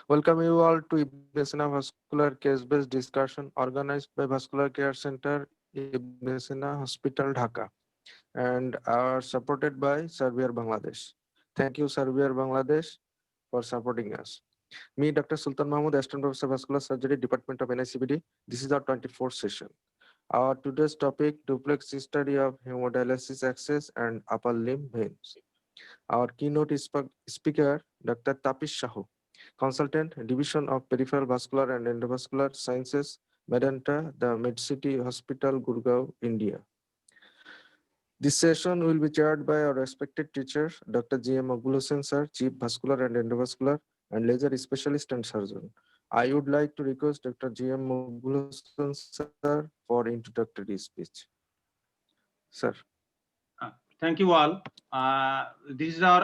Welcome you all to Ibn Sina Vascular Case-Based Discussion organized by Vascular Care Center, Ibn Sina Hospital, Dhaka, and are supported by Servier Bangladesh. Thank you, Servier Bangladesh, for supporting us. Me, Dr. Sultan Mahmood, Assistant Professor Vascular Surgery, Department of NICBD. This is our 24th session. Our today's topic, duplex study of hemodialysis access and upper limb veins. Our keynote speaker, Dr. Tapish Shahu, Consultant, Division of Peripheral Vascular and Endovascular Sciences, Medanta, the MedCity Hospital, Gurgaon, India. This session will be chaired by our respected teacher, Dr. G.M. Makbul Hossain sir, Chief Vascular and Endovascular and Laser Specialist and Surgeon. I would like to request Dr. G.M. Makbul Hossain sir for introductory speech. Sir. Thank you all. This is our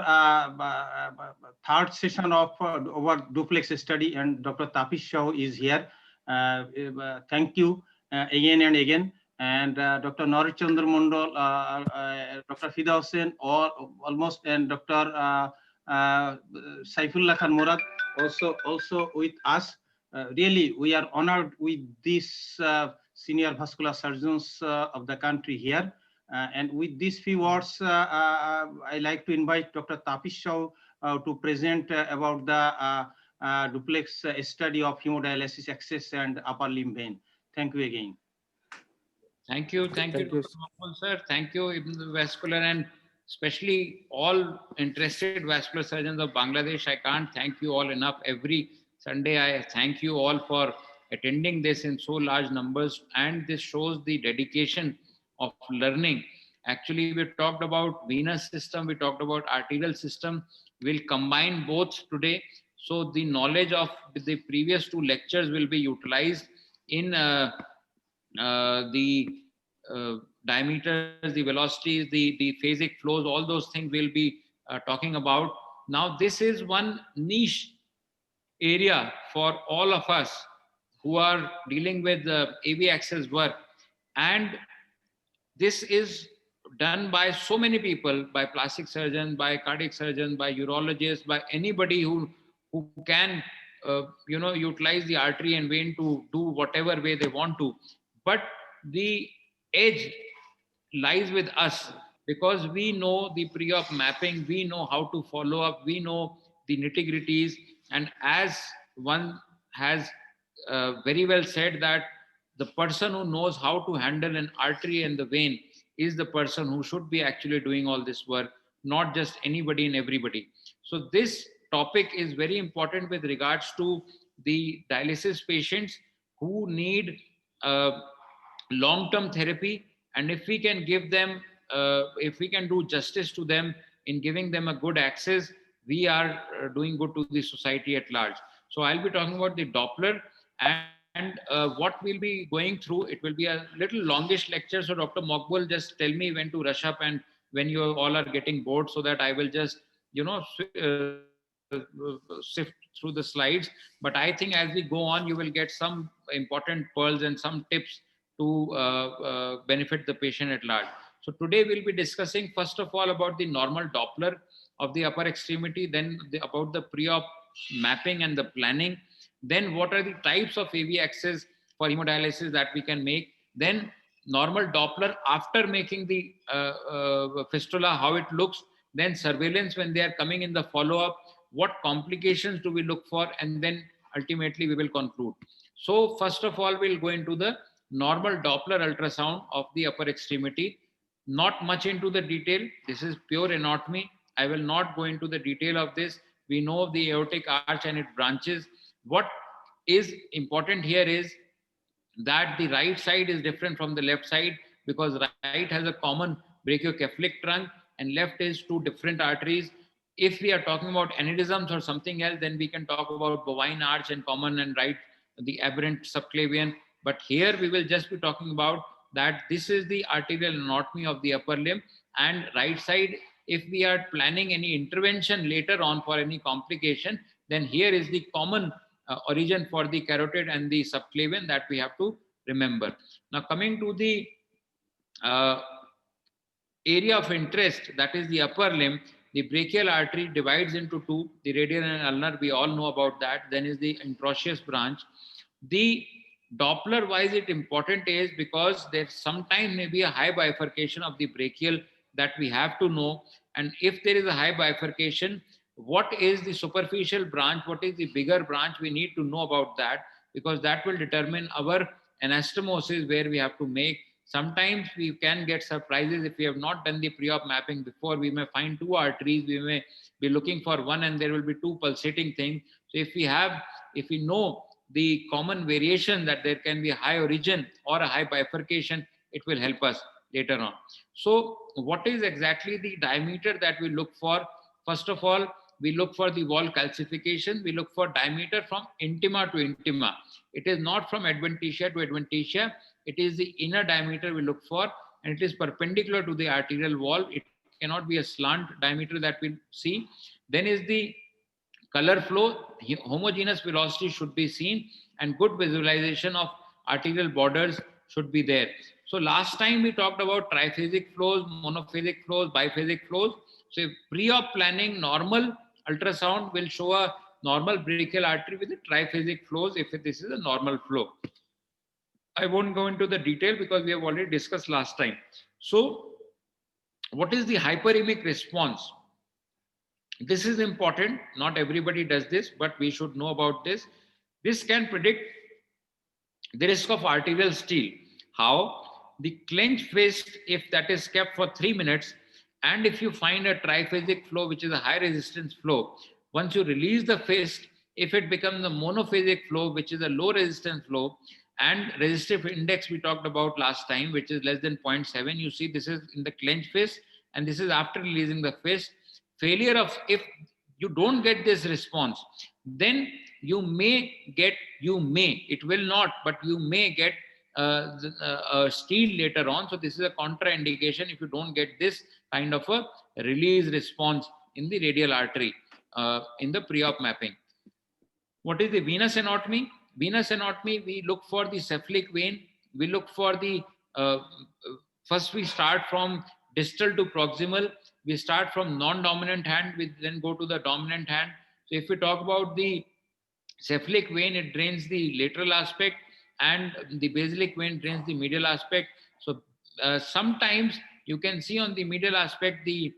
third session of our duplex study, and Dr. Tapish Shaw is here. Thank you again and again. And Dr. Naresh Chandra Mondal, Dr. Fida Hossain, almost, and Dr. Saifullah Khan Murad also with us. Really, we are honored with these senior vascular surgeons of the country here. And with these few words, I like to invite Dr. Tapish Shaw to present about the duplex study of hemodialysis access and upper limb vein. Thank you again. Thank you, Dr. Mahmood sir. Thank you, Ibn Vascular, and especially all interested vascular surgeons of Bangladesh. I can't thank you all enough. Every Sunday, I thank you all for attending this in so large numbers, and this shows the dedication of learning. Actually, we talked about venous system, we talked about arterial system. We'll combine both today. So the knowledge of the previous two lectures will be utilized in the diameters, the velocities, the phasic flows, all those things we'll be talking about. Now, this is one niche area for all of us who are dealing with AV access work. And this is done by so many people, by plastic surgeons, by cardiac surgeons, by urologists, by anybody who can utilize the artery and vein to do whatever way they want to. But the edge lies with us, because we know the pre-op mapping, we know how to follow up, we know the nitty-gritties. And as one has very well said, that the person who knows how to handle an artery and the vein is the person who should be actually doing all this work, not just anybody and everybody. So this topic is very important with regards to the dialysis patients who need long-term therapy. And if we can give them, if we can do justice to them in giving them a good access, we are doing good to the society at large. So I'll be talking about the Doppler, and what we'll be going through. It will be a little longish lecture. So Dr. Makbul, just tell me when to rush up and when you all are getting bored, so that I will just, sift through the slides. But I think as we go on, you will get some important pearls and some tips to benefit the patient at large. So today we'll be discussing, first of all, about the normal Doppler of the upper extremity, then about the pre-op mapping and the planning, then what are the types of AV access for hemodialysis that we can make, then normal Doppler after making the fistula, how it looks, then surveillance when they are coming in the follow-up, what complications do we look for, and then ultimately we will conclude. So first of all, we'll go into the normal Doppler ultrasound of the upper extremity. Not much into the detail. This is pure anatomy. I will not go into the detail of this. We know the aortic arch and its branches. What is important here is that the right side is different from the left side, because right has a common brachiocephalic trunk and left is two different arteries. If we are talking about aneurysms or something else, then we can talk about bovine arch and common and right, the aberrant subclavian. But here we will just be talking about that this is the arterial anatomy of the upper limb, and right side, if we are planning any intervention later on for any complication, then here is the common origin for the carotid and the subclavian that we have to remember. Now coming to the area of interest, that is the upper limb, The brachial artery divides into two, the radial and ulnar, we all know about that. Then is the introitious branch. The Doppler wise it important is because there sometimes may be a high bifurcation of the brachial that we have to know. And if there is a high bifurcation, what is the superficial branch, what is the bigger branch, we need to know about that, because that will determine our anastomosis where we have to make. Sometimes we can get surprises if we have not done the pre-op mapping before. We may find two arteries, we may be looking for one and there will be two pulsating things. So if we know the common variation that there can be a high origin or a high bifurcation, it will help us later on. So what is exactly the diameter that we look for? First of all, we look for the wall calcification. We look for diameter from intima to intima. It is not from adventitia to adventitia. It is the inner diameter we look for, and it is perpendicular to the arterial wall. It cannot be a slant diameter that we see. Then is the color flow. Homogeneous velocity should be seen, and good visualization of arterial borders should be there. So last time we talked about triphasic flows, monophasic flows, biphasic flows. So pre-op planning, normal ultrasound will show a normal brachial artery with a triphasic flows if this is a normal flow. I won't go into the detail because we have already discussed last time. So what is the hyperemic response? This is important. Not everybody does this, but we should know about this. This can predict the risk of arterial steal. How? The clenched fist, if that is kept for 3 minutes, and if you find a triphasic flow, which is a high resistance flow, once you release the fist, if it becomes a monophasic flow, which is a low resistance flow, and resistive index we talked about last time, which is less than 0.7, you see this is in the clenched fist, and this is after releasing the fist. Failure of, if you don't get this response, then you may get, it will not, but you may get steal later on. So this is a contraindication if you don't get this kind of a release response in the radial artery in the pre-op mapping. What is the venous anatomy? Venous anatomy, we look for the cephalic vein. We look for the, first we start from distal to proximal. We start from non-dominant hand, we then go to the dominant hand. So if we talk about the cephalic vein, it drains the lateral aspect, and the basilic vein drains the medial aspect. So sometimes you can see on the medial aspect the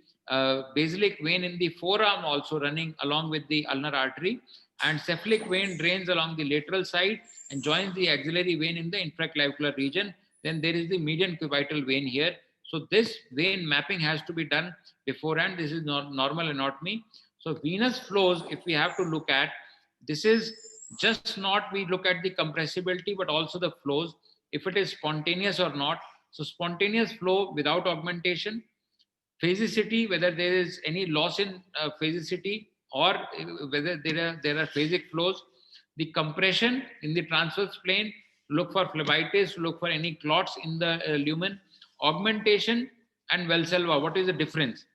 basilic vein in the forearm also running along with the ulnar artery, and cephalic vein drains along the lateral side and joins the axillary vein in the infraclavicular region. Then there is the median cubital vein here. So this vein mapping has to be done beforehand. This is normal anatomy. So venous flows, if we have to look at, this is just not we look at the compressibility, but also the flows, if it is spontaneous or not. So spontaneous flow without augmentation, phasicity, whether there is any loss in phasicity or whether there are phasic flows, the compression in the transverse plane, look for phlebitis, look for any clots in the lumen, augmentation and Valsalva. What is the difference?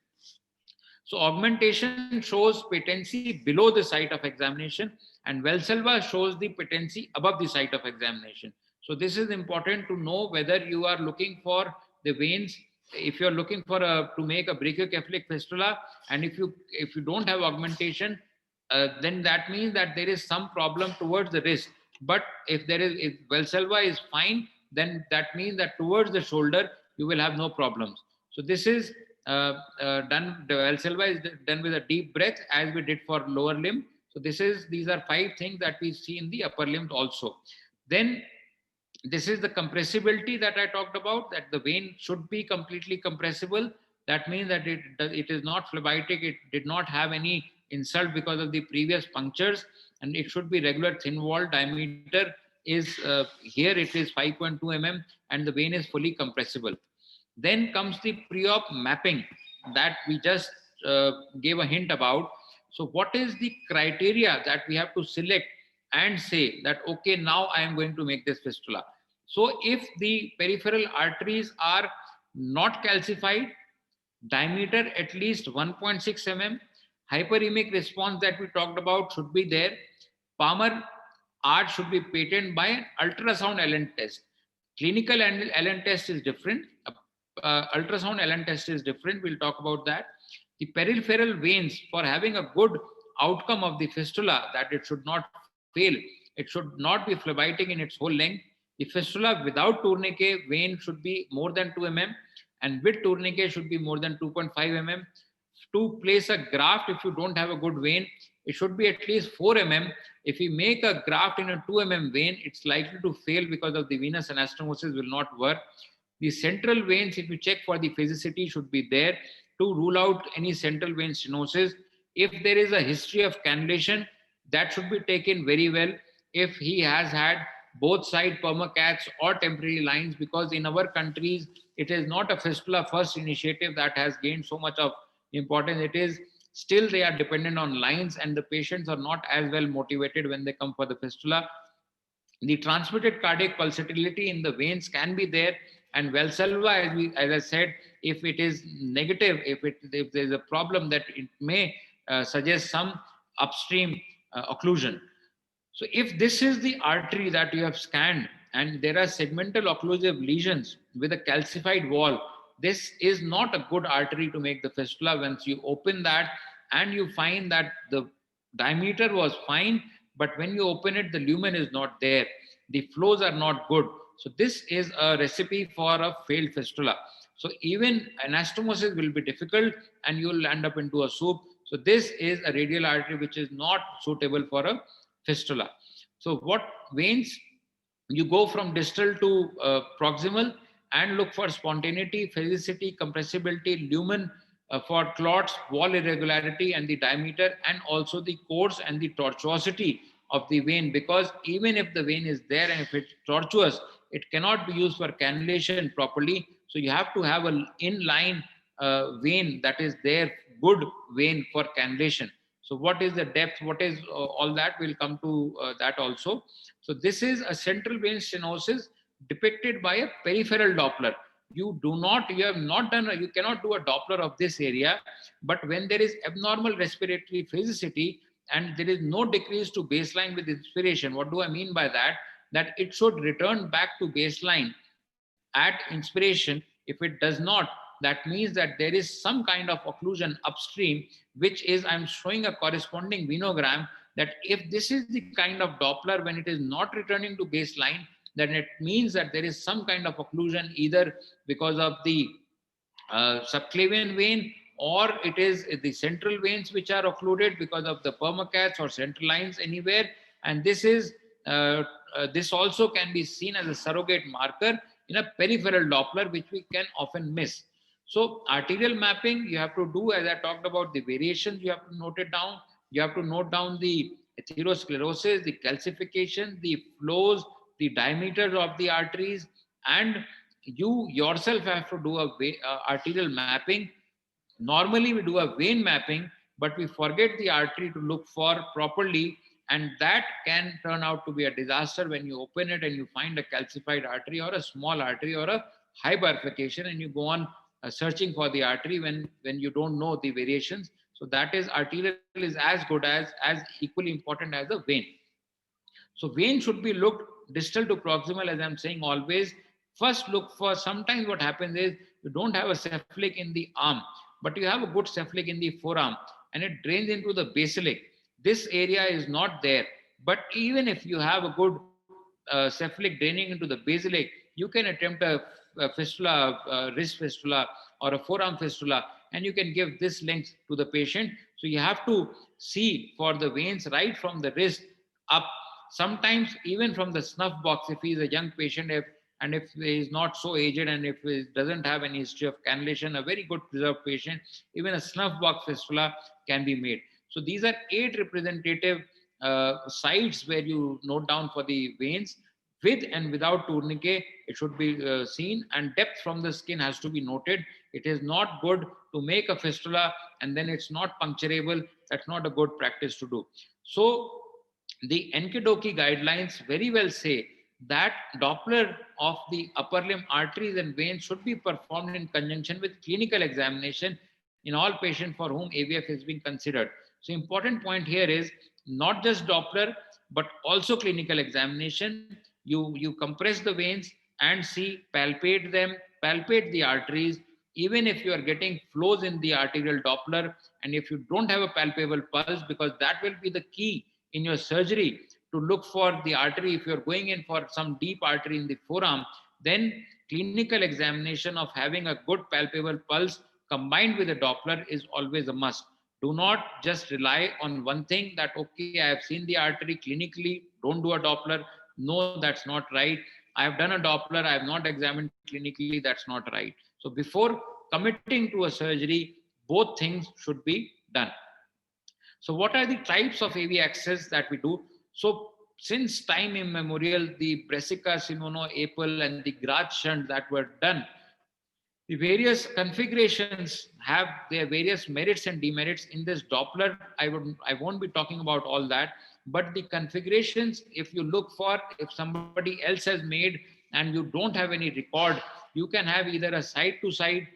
So augmentation shows patency below the site of examination, and Valsalva shows the patency above the site of examination. So this is important to know whether you are looking for the veins. If you're looking for to make a brachiocephalic fistula, and if you don't have augmentation, then that means that there is some problem towards the wrist. But if Valsalva is fine, then that means that towards the shoulder you will have no problems. So this is done. The Valsalva is done with a deep breath, as we did for lower limb. So these are 5 things that we see in the upper limb also. Then this is the compressibility that I talked about, that the vein should be completely compressible. That means that it is not phlebitic, it did not have any insult because of the previous punctures, and it should be regular thin wall. Diameter is here it is 5.2 mm, and the vein is fully compressible. Then comes the pre-op mapping that we just gave a hint about. So what is the criteria that we have to select and say that, okay, now I am going to make this fistula? So if the peripheral arteries are not calcified, diameter at least 1.6 mm, hyperemic response that we talked about should be there. Palmar arch should be patent by an ultrasound Allen test. Clinical Allen test is different. Ultrasound Allen test is different. We'll talk about that. The peripheral veins, for having a good outcome of the fistula, that it should not fail, it should not be phlebitic in its whole length. The fistula without tourniquet vein should be more than 2 mm, and with tourniquet should be more than 2.5 mm. To place a graft, if you don't have a good vein, it should be at least 4 mm. If you make a graft in a 2 mm vein, it's likely to fail because of the venous anastomosis will not work. The central veins, if you check for the physicity, should be there to rule out any central vein stenosis. If there is a history of cannulation, that should be taken very well. If he has had both side permacats or temporary lines, because in our countries, it is not a fistula first initiative that has gained so much of importance. It is still they are dependent on lines, and the patients are not as well motivated when they come for the fistula. The transmitted cardiac pulsatility in the veins can be there, and Valsalva, as I said, if it is negative, if there is a problem, that it may suggest some upstream occlusion. So if this is the artery that you have scanned and there are segmental occlusive lesions with a calcified wall, this is not a good artery to make the fistula. Once you open that and you find that the diameter was fine, but when you open it, the lumen is not there, the flows are not good. So this is a recipe for a failed fistula. So even anastomosis will be difficult and you will end up into a soup. So this is a radial artery which is not suitable for a fistula. So what veins? You go from distal to proximal and look for spontaneity, physicity, compressibility, lumen for clots, wall irregularity, and the diameter, and also the course and the tortuosity of the vein. Because even if the vein is there and if it's tortuous, it cannot be used for cannulation properly. So you have to have an inline vein that is there, good vein for cannulation. So what is the depth? What is all that? We'll come to that also. So this is a central vein stenosis depicted by a peripheral Doppler. You cannot do a Doppler of this area, but when there is abnormal respiratory physicity and there is no decrease to baseline with inspiration, what do I mean by that? That it should return back to baseline at inspiration. If it does not, that means that there is some kind of occlusion upstream, which is, I'm showing a corresponding venogram, that if this is the kind of Doppler when it is not returning to baseline, then it means that there is some kind of occlusion either because of the subclavian vein, or it is the central veins which are occluded because of the permacats or central lines anywhere. And this is this also can be seen as a surrogate marker in a peripheral Doppler, which we can often miss. So arterial mapping, you have to do, as I talked about, the variations, you have to note it down. You have to note down the atherosclerosis, the calcification, the flows, the diameters of the arteries, and you yourself have to do a arterial mapping. Normally we do a vein mapping, but we forget the artery to look for properly, and that can turn out to be a disaster when you open it and you find a calcified artery or a small artery or a high bifurcation, and you go on searching for the artery when you don't know the variations. So that is, arterial is as good as equally important as a vein. So vein should be looked distal to proximal, as I'm saying always. First look for, sometimes what happens is you don't have a cephalic in the arm, but you have a good cephalic in the forearm and it drains into the basilic. This area is not there. But even if you have a good cephalic draining into the basilic, you can attempt a fistula, wrist fistula or a forearm fistula, and you can give this length to the patient. So you have to see for the veins right from the wrist up. Sometimes even from the snuff box, if he is a young patient, and if he is not so aged and if he doesn't have any history of cannulation, a very good preserved patient, even a snuff box fistula can be made. So these are 8 representative sites where you note down for the veins. With and without tourniquet, it should be seen, and depth from the skin has to be noted. It is not good to make a fistula and then it's not puncturable. That's not a good practice to do. So the Enkedoki guidelines very well say that Doppler of the upper limb arteries and veins should be performed in conjunction with clinical examination in all patients for whom AVF is being considered. So important point here is not just Doppler, but also clinical examination. You compress the veins and see, palpate them, palpate the arteries, even if you are getting flows in the arterial Doppler, and if you don't have a palpable pulse, because that will be the key in your surgery to look for the artery. If you're going in for some deep artery in the forearm, then clinical examination of having a good palpable pulse combined with a Doppler is always a must. Do not just rely on one thing that, okay, I have seen the artery clinically, don't do a Doppler. No, that's not right. I have done a Doppler, I have not examined clinically, that's not right. So before committing to a surgery, both things should be done. So what are the types of AV access that we do? So since time immemorial, the Brescia, Simono, Apel, and the Graz shunt that were done, the various configurations have their various merits and demerits. In this Doppler, I won't be talking about all that, but the configurations, if you look for, if somebody else has made and you don't have any record, you can have either a side-to-side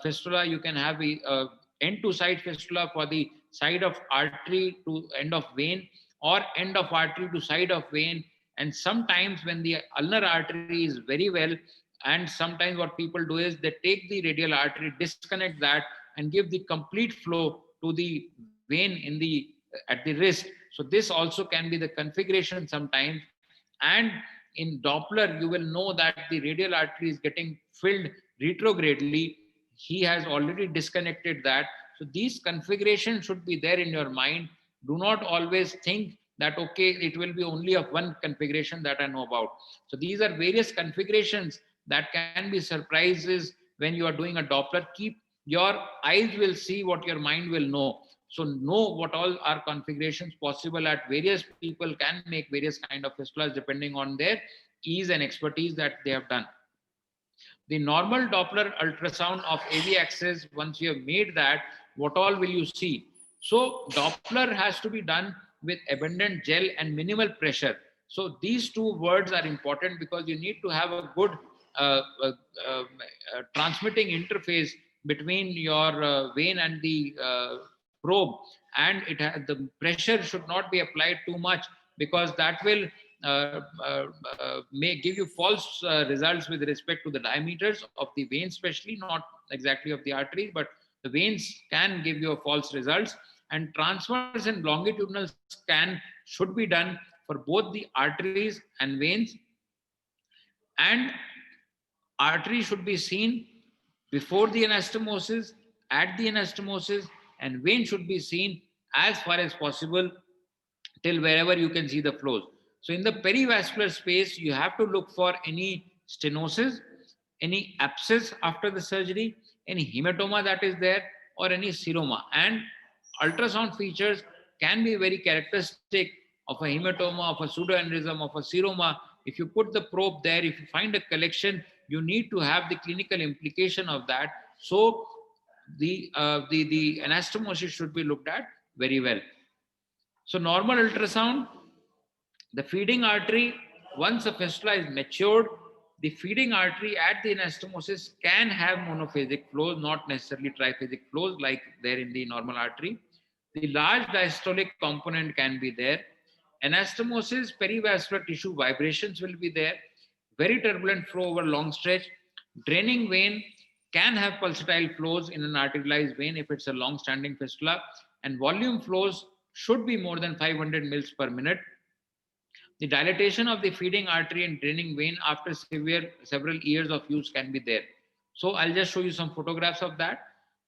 fistula, you can have a end-to-side fistula for the side of artery to end of vein, or end of artery to side of vein. And sometimes when the ulnar artery is very well, and sometimes what people do is they take the radial artery, disconnect that, and give the complete flow to the vein in the at the wrist. So this also can be the configuration sometimes. And in Doppler, you will know that the radial artery is getting filled retrogradely. He has already disconnected that. So these configurations should be there in your mind. Do not always think that, okay, it will be only of one configuration that I know about. So these are various configurations that can be surprises when you are doing a Doppler. Keep your eyes will see what your mind will know. So know what all are configurations possible at various people can make various kind of fistulas depending on their ease and expertise that they have done. The normal Doppler ultrasound of AV axis, once you have made that, what all will you see? So Doppler has to be done with abundant gel and minimal pressure. So these two words are important because you need to have a good transmitting interface between your vein and the probe, and the pressure should not be applied too much, because that will may give you false results with respect to the diameters of the veins, especially not exactly of the arteries, but the veins can give you a false results. And transverse and longitudinal scan should be done for both the arteries and veins, and artery should be seen before the anastomosis, at the anastomosis, and vein should be seen as far as possible till wherever you can see the flows. So in the perivascular space, you have to look for any stenosis, any abscess after the surgery, any hematoma that is there, or any seroma. And ultrasound features can be very characteristic of a hematoma, of a pseudoaneurysm, of a seroma. If you put the probe there, if you find a collection, you need to have the clinical implication of that. So the anastomosis should be looked at very well. So normal ultrasound, the feeding artery, once a fistula is matured, the feeding artery at the anastomosis can have monophasic flows, not necessarily triphasic flows like there in the normal artery. The large diastolic component can be there. Anastomosis, perivascular tissue vibrations will be there. Very turbulent flow over long stretch. Draining vein can have pulsatile flows in an arterialized vein if it's a long-standing fistula. And volume flows should be more than 500 mils per minute. The dilatation of the feeding artery and draining vein after several years of use can be there. So I'll just show you some photographs of that.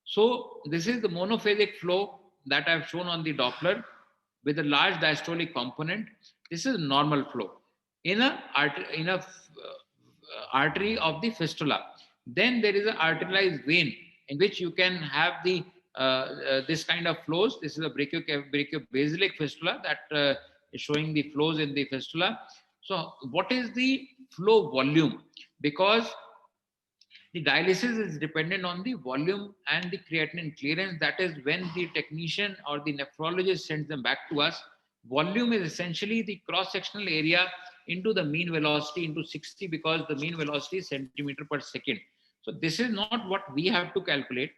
So this is the monophasic flow that I've shown on the Doppler with a large diastolic component. This is normal flow in a artery of the fistula. Then there is an arterialized vein in which you can have the this kind of flows. This is a brachiobasilic fistula that is showing the flows in the fistula. So what is the flow volume? Because the dialysis is dependent on the volume and the creatinine clearance. That is when the technician or the nephrologist sends them back to us. Volume is essentially the cross-sectional area into the mean velocity into 60, because the mean velocity is centimeter per second. So this is not what we have to calculate,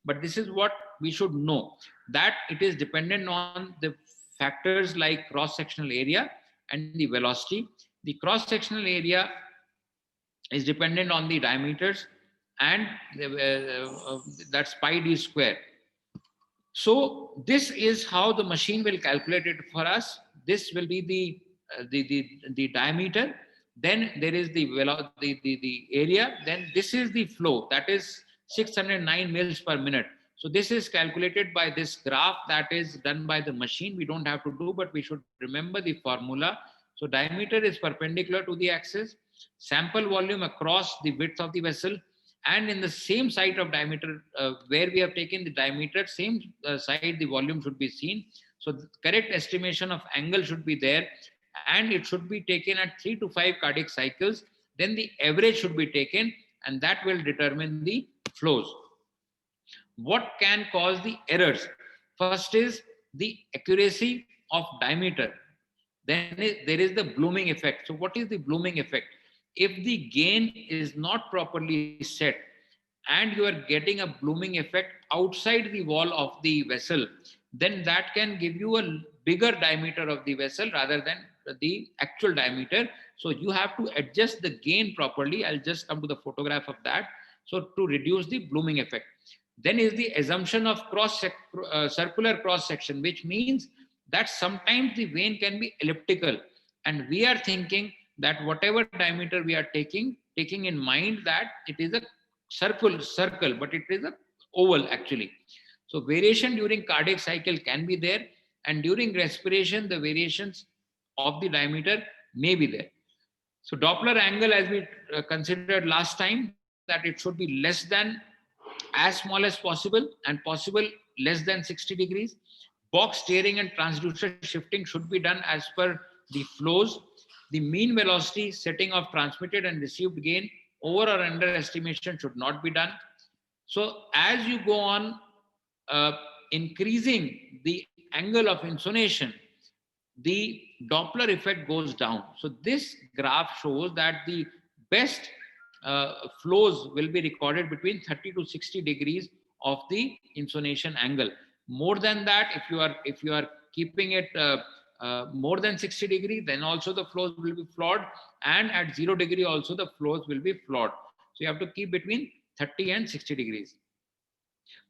but this is what we should know, that it is dependent on the factors like cross-sectional area and the velocity. The cross-sectional area is dependent on the diameters. and that's pi d square. So this is how the machine will calculate it for us. This will be the diameter. Then there is the area. Then this is the flow. That is 609 mils per minute. So this is calculated by this graph that is done by the machine. We don't have to do, but we should remember the formula. So diameter is perpendicular to the axis. Sample volume across the width of the vessel, and in the same side of diameter where we have taken the diameter, same side the volume should be seen. So the correct estimation of angle should be there, and it should be taken at 3 to 5 cardiac cycles. Then the average should be taken, and that will determine the flows. What can cause the errors? First is the accuracy of diameter. Then there is the blooming effect. So what is the blooming effect? If the gain is not properly set and you are getting a blooming effect outside the wall of the vessel, then that can give you a bigger diameter of the vessel rather than the actual diameter. So you have to adjust the gain properly. I'll just come to the photograph of that. So to reduce the blooming effect. Then is the assumption of circular cross section, which means that sometimes the vein can be elliptical, and we are thinking that whatever diameter we are taking in mind that it is a circle, but it is a oval actually. So variation during cardiac cycle can be there, and during respiration the variations of the diameter may be there. So Doppler angle, as we considered last time, that it should be less than, as small as possible, and possible less than 60 degrees. Box steering and transducer shifting should be done as per the flows. The mean velocity setting of transmitted and received gain over or under estimation should not be done. So as you go on increasing the angle of insonation, the Doppler effect goes down. So this graph shows that the best flows will be recorded between 30 to 60 degrees of the insonation angle. More than that, if you are keeping it more than 60 degree, then also the flows will be flawed, and at 0 degree also the flows will be flawed. So you have to keep between 30 and 60 degrees.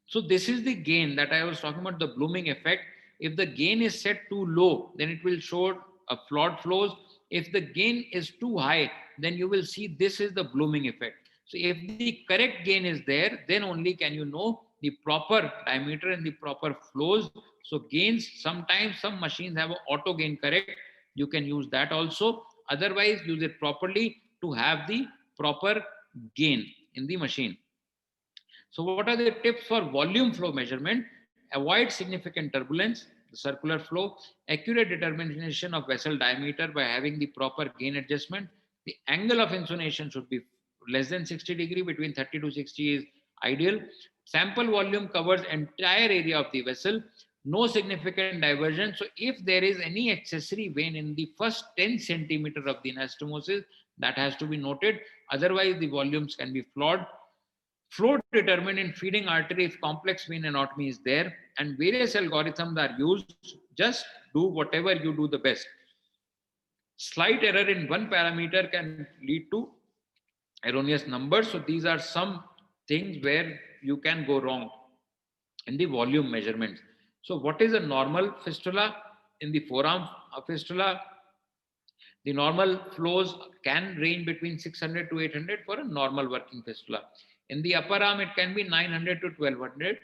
So this is the gain that I was talking about, the blooming effect. If the gain is set too low, then it will show a flawed flows. If the gain is too high, then you will see this is the blooming effect. So if the correct gain is there, then only can you know the proper diameter and the proper flows. So gains, sometimes some machines have an auto gain correct. You can use that also. Otherwise, use it properly to have the proper gain in the machine. So what are the tips for volume flow measurement? Avoid significant turbulence, the circular flow, accurate determination of vessel diameter by having the proper gain adjustment. The angle of insonation should be less than 60 degree, between 30 to 60 is ideal. Sample volume covers entire area of the vessel, no significant diversion. So if there is any accessory vein in the first 10 centimeter of the anastomosis, that has to be noted. Otherwise, the volumes can be flawed. Flow determined in feeding artery if complex vein anatomy is there, and various algorithms are used. Just do whatever you do the best. Slight error in one parameter can lead to erroneous numbers. So these are some things where you can go wrong in the volume measurements. So what is a normal fistula? In the forearm fistula, the normal flows can range between 600 to 800 for a normal working fistula. In the upper arm, it can be 900 to 1200.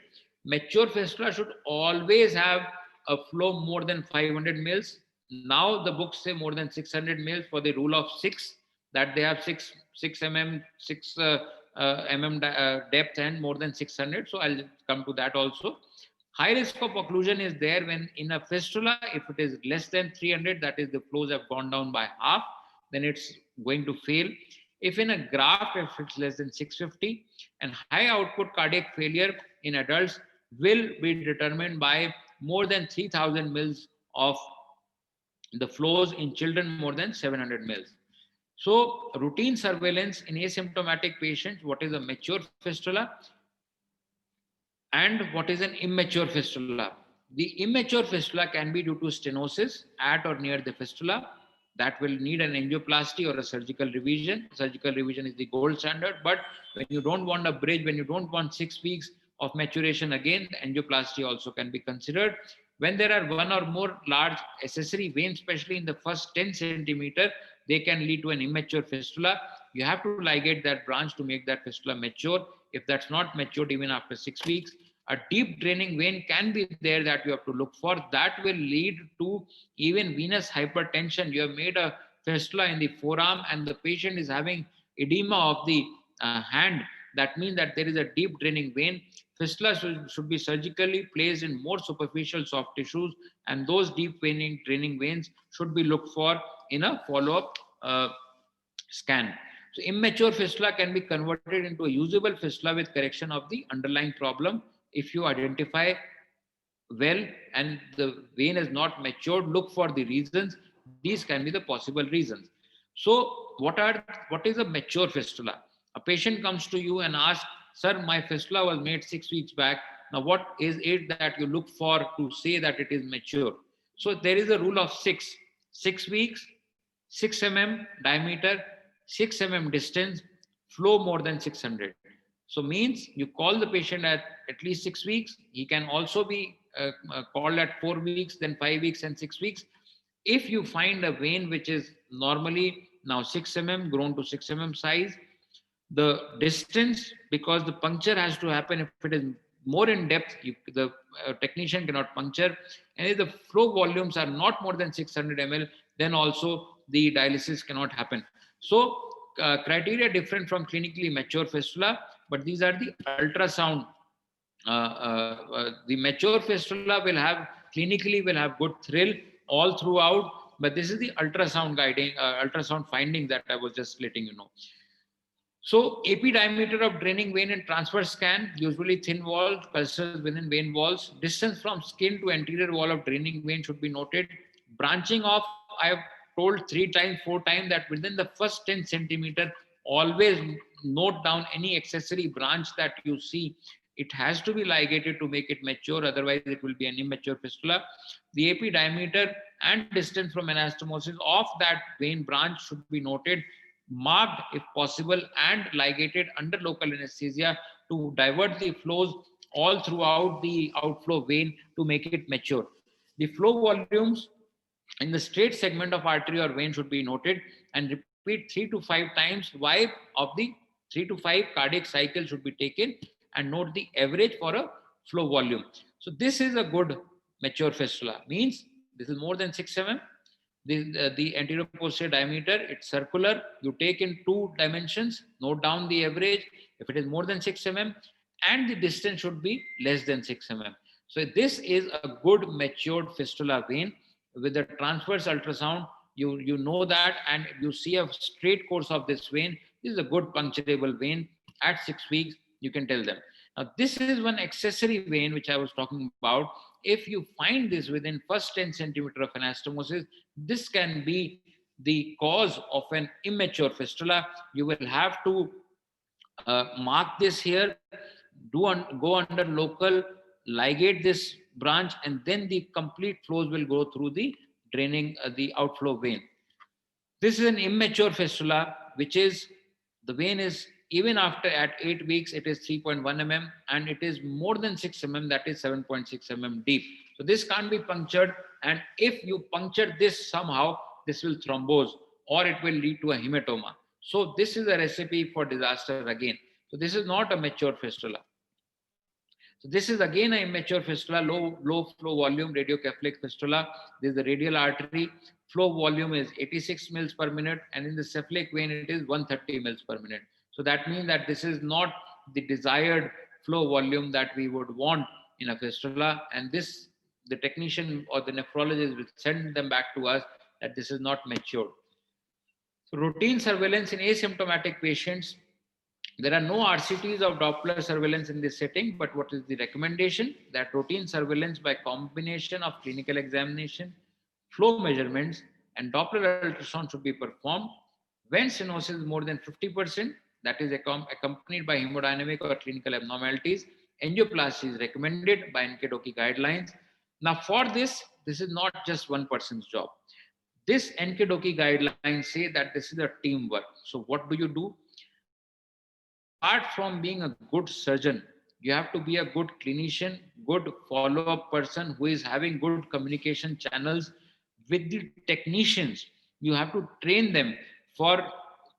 Mature fistula should always have a flow more than 500 mils. Now the books say more than 600 mils for the rule of 6, that they have 6 mm, 6 mm depth and more than 600. So I'll come to that also. High risk of occlusion is there when in a fistula, if it is less than 300, that is the flows have gone down by half, then it's going to fail. If in a graft, if it's less than 650, and high output cardiac failure in adults will be determined by more than 3000 mils of the flows, in children more than 700 mils. So routine surveillance in asymptomatic patients, what is a mature fistula and what is an immature fistula? The immature fistula can be due to stenosis at or near the fistula. that will need an angioplasty or a surgical revision. Surgical revision is the gold standard, but when you don't want a bridge, when you don't want 6 weeks of maturation, again, the angioplasty also can be considered. When there are one or more large accessory veins, especially in the first 10 centimeter, they can lead to an immature fistula. You have to ligate that branch to make that fistula mature. If that's not matured even after 6 weeks, a deep draining vein can be there that you have to look for. That will lead to even venous hypertension. You have made a fistula in the forearm and the patient is having edema of the hand. That means that there is a deep draining vein. Fistula should be surgically placed in more superficial soft tissues, and those deep draining veins should be looked for in a follow-up scan. So immature fistula can be converted into a usable fistula with correction of the underlying problem. If you identify well and the vein is not matured, look for the reasons. These can be the possible reasons. So what is a mature fistula? A patient comes to you and asks, sir, my fistula was made 6 weeks back. Now what is it that you look for to say that it is mature? So there is a rule of 6 weeks, 6 mm diameter, 6 mm distance, flow more than 600. So means you call the patient at least 6 weeks. He can also be called at 4 weeks, then 5 weeks and 6 weeks. If you find a vein which is normally now 6 mm grown to 6 mm size, the distance, because the puncture has to happen if it is more in depth, the technician cannot puncture. And if the flow volumes are not more than 600 ml, then also the dialysis cannot happen. So criteria different from clinically mature fistula, but these are the ultrasound. The mature fistula will have clinically will have good thrill all throughout, but this is the ultrasound guiding, ultrasound finding that I was just letting you know. So AP diameter of draining vein and transverse scan, usually thin wall, pulses within vein walls. Distance from skin to anterior wall of draining vein should be noted. Branching off, I have told 3 times, 4 times that within the first 10 centimeter, always note down any accessory branch that you see. It has to be ligated to make it mature, otherwise it will be an immature fistula. The AP diameter and distance from anastomosis of that vein branch should be noted, marked if possible, and ligated under local anesthesia to divert the flows all throughout the outflow vein to make it mature. The flow volumes in the straight segment of artery or vein should be noted, and repeat 3 to 5 times. Wipe of the 3 to 5 cardiac cycles should be taken and note the average for a flow volume. So this is a good mature fistula, means this is more than 6 mm. The anterior posterior diameter, it's circular. You take in 2 dimensions, note down the average. If it is more than 6 mm, and the distance should be less than 6 mm. So this is a good matured fistula vein. With the transverse ultrasound, you know that, and you see a straight course of this vein. This is a good puncturable vein. At 6 weeks, you can tell them. Now, this is one accessory vein which I was talking about. If you find this within first 10 centimeter of anastomosis, this can be the cause of an immature fistula. You will have to mark this here, go under local, ligate this branch, and then the complete flows will go through the draining, the outflow vein. This is an immature fistula, which is, the vein is, even after at 8 weeks, it is 3.1 mm, and it is more than 6 mm, that is 7.6 mm deep. So this can't be punctured, and if you puncture this somehow, this will thrombose or it will lead to a hematoma. So this is a recipe for disaster again. So this is not a mature fistula. So this is again an immature fistula, low flow volume radiocephalic fistula. This is the radial artery. Flow volume is 86 mils per minute, and in the cephalic vein it is 130 mils per minute. So that means that this is not the desired flow volume that we would want in a fistula, and this, the technician or the nephrologist will send them back to us that this is not matured. So routine surveillance in asymptomatic patients. There are no RCTs of Doppler surveillance in this setting, but what is the recommendation? That routine surveillance by combination of clinical examination, flow measurements, and Doppler ultrasound should be performed. When stenosis is more than 50%, that is accompanied by hemodynamic or clinical abnormalities, angioplasty is recommended by NKDOQI guidelines. Now for this is not just one person's job. This Enkidoki guidelines say that this is a teamwork. So what do you do? Apart from being a good surgeon, you have to be a good clinician, good follow-up person who is having good communication channels with the technicians. You have to train them for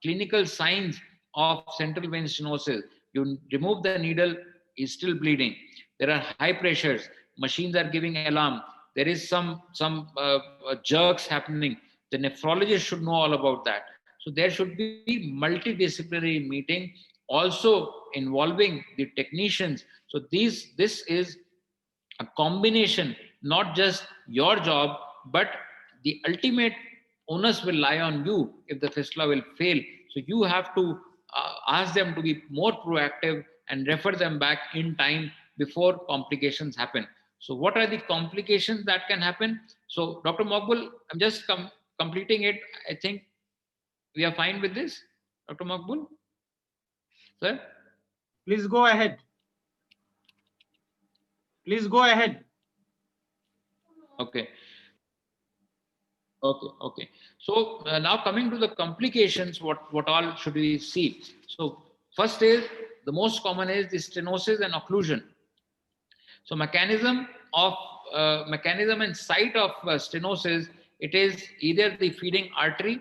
clinical signs of central vein stenosis. You remove the needle, is still bleeding. There are high pressures. Machines are giving alarm. There is some jerks happening. The nephrologist should know all about that. So there should be multidisciplinary meeting also involving the technicians. So this is a combination, not just your job, but the ultimate onus will lie on you if the fistula will fail. So you have to ask them to be more proactive and refer them back in time before complications happen. So what are the complications that can happen? So Dr. Mokbul, I'm just completing it. I think we are fine with this, Dr. Mokbul? Sir? Please go ahead. Please go ahead. Okay. Okay. So now coming to the complications, what all should we see? So first is, the most common is the stenosis and occlusion. So mechanism and site of stenosis, it is either the feeding artery,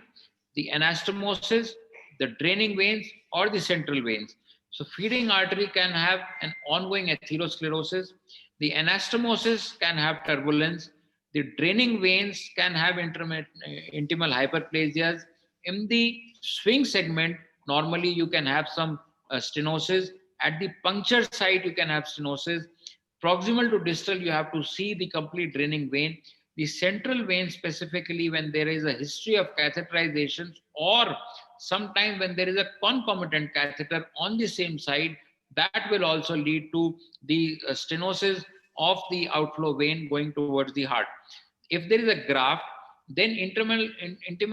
the anastomosis, the draining veins, or the central veins. So feeding artery can have an ongoing atherosclerosis. The anastomosis can have turbulence. The draining veins can have intimal hyperplasias. In the swing segment, normally you can have some stenosis. At the puncture site, you can have stenosis. Proximal to distal, you have to see the complete draining vein. The central vein, specifically when there is a history of catheterizations, or sometime when there is a concomitant catheter on the same side, that will also lead to the stenosis of the outflow vein going towards the heart. If there is a graft, then intimal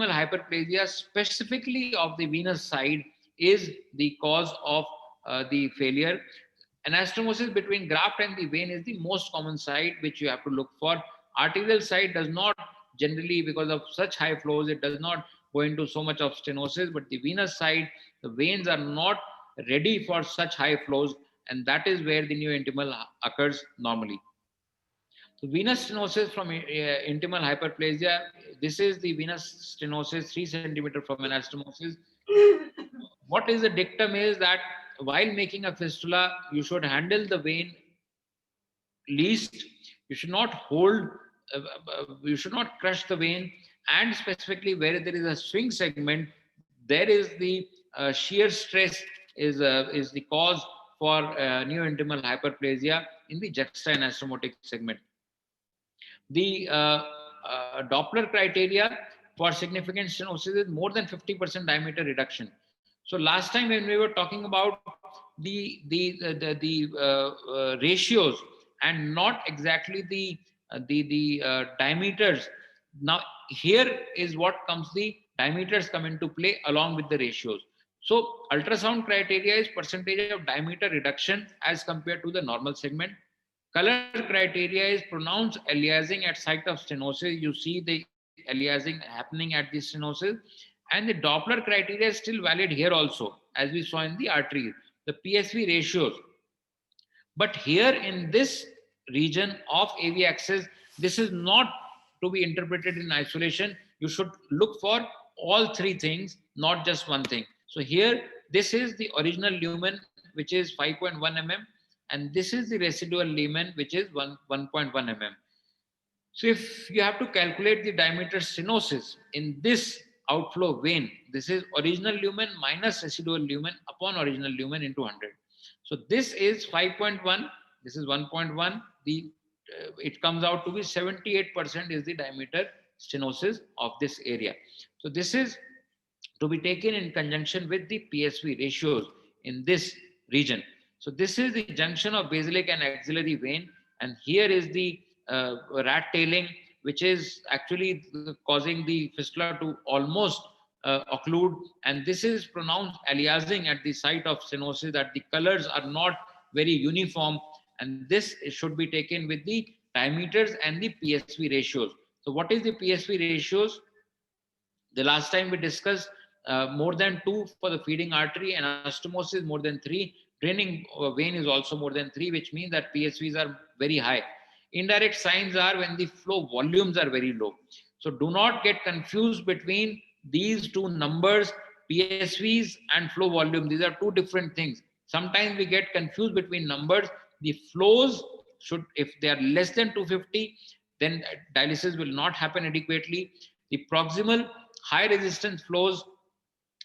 hyperplasia, specifically of the venous side, is the cause of the failure. Anastomosis between graft and the vein is the most common site which you have to look for. Arterial side does not generally, because of such high flows, it does not go into so much of stenosis, but the venous side, the veins are not ready for such high flows, and that is where the neointimal occurs normally. So venous stenosis from intimal hyperplasia, this is the venous stenosis 3 centimeter from anastomosis. What is the dictum is that while making a fistula, you should handle the vein least. You should not hold, you should not crush the vein, and specifically where there is a swing segment, there is the shear stress is the cause for neointimal hyperplasia in the juxta-anastomotic segment. The Doppler criteria for significant stenosis is more than 50% diameter reduction. So last time when we were talking about the ratios and not exactly the diameters, now here is what comes, the diameters come into play along with the ratios. So ultrasound criteria is percentage of diameter reduction as compared to the normal segment. Color criteria is pronounced aliasing at site of stenosis. You see the aliasing happening at the stenosis. And the Doppler criteria is still valid here also, as we saw in the arteries, the PSV ratios. But here in this region of AV axis, this is not to be interpreted in isolation. You should look for all three things, not just one thing. So here, this is the original lumen, which is 5.1 mm. And this is the residual lumen, which is 1.1 mm. So if you have to calculate the diameter stenosis in this outflow vein, this is original lumen minus residual lumen upon original lumen into 100. So this is 5.1, this is 1.1. It comes out to be 78% is the diameter stenosis of this area. So this is to be taken in conjunction with the PSV ratios in this region. So this is the junction of basilic and axillary vein, and here is the rat tailing, which is actually causing the fistula to almost occlude, and this is pronounced aliasing at the site of stenosis, that the colors are not very uniform, and this should be taken with the diameters and the PSV ratios. So what is the PSV ratios? The last time we discussed more than 2 for the feeding artery, and anastomosis more than 3. Draining vein is also more than 3, which means that PSVs are very high. Indirect signs are when the flow volumes are very low. So do not get confused between these two numbers, PSVs and flow volume. These are two different things. Sometimes we get confused between numbers. The flows should, if they are less than 250, then dialysis will not happen adequately. The proximal high resistance flows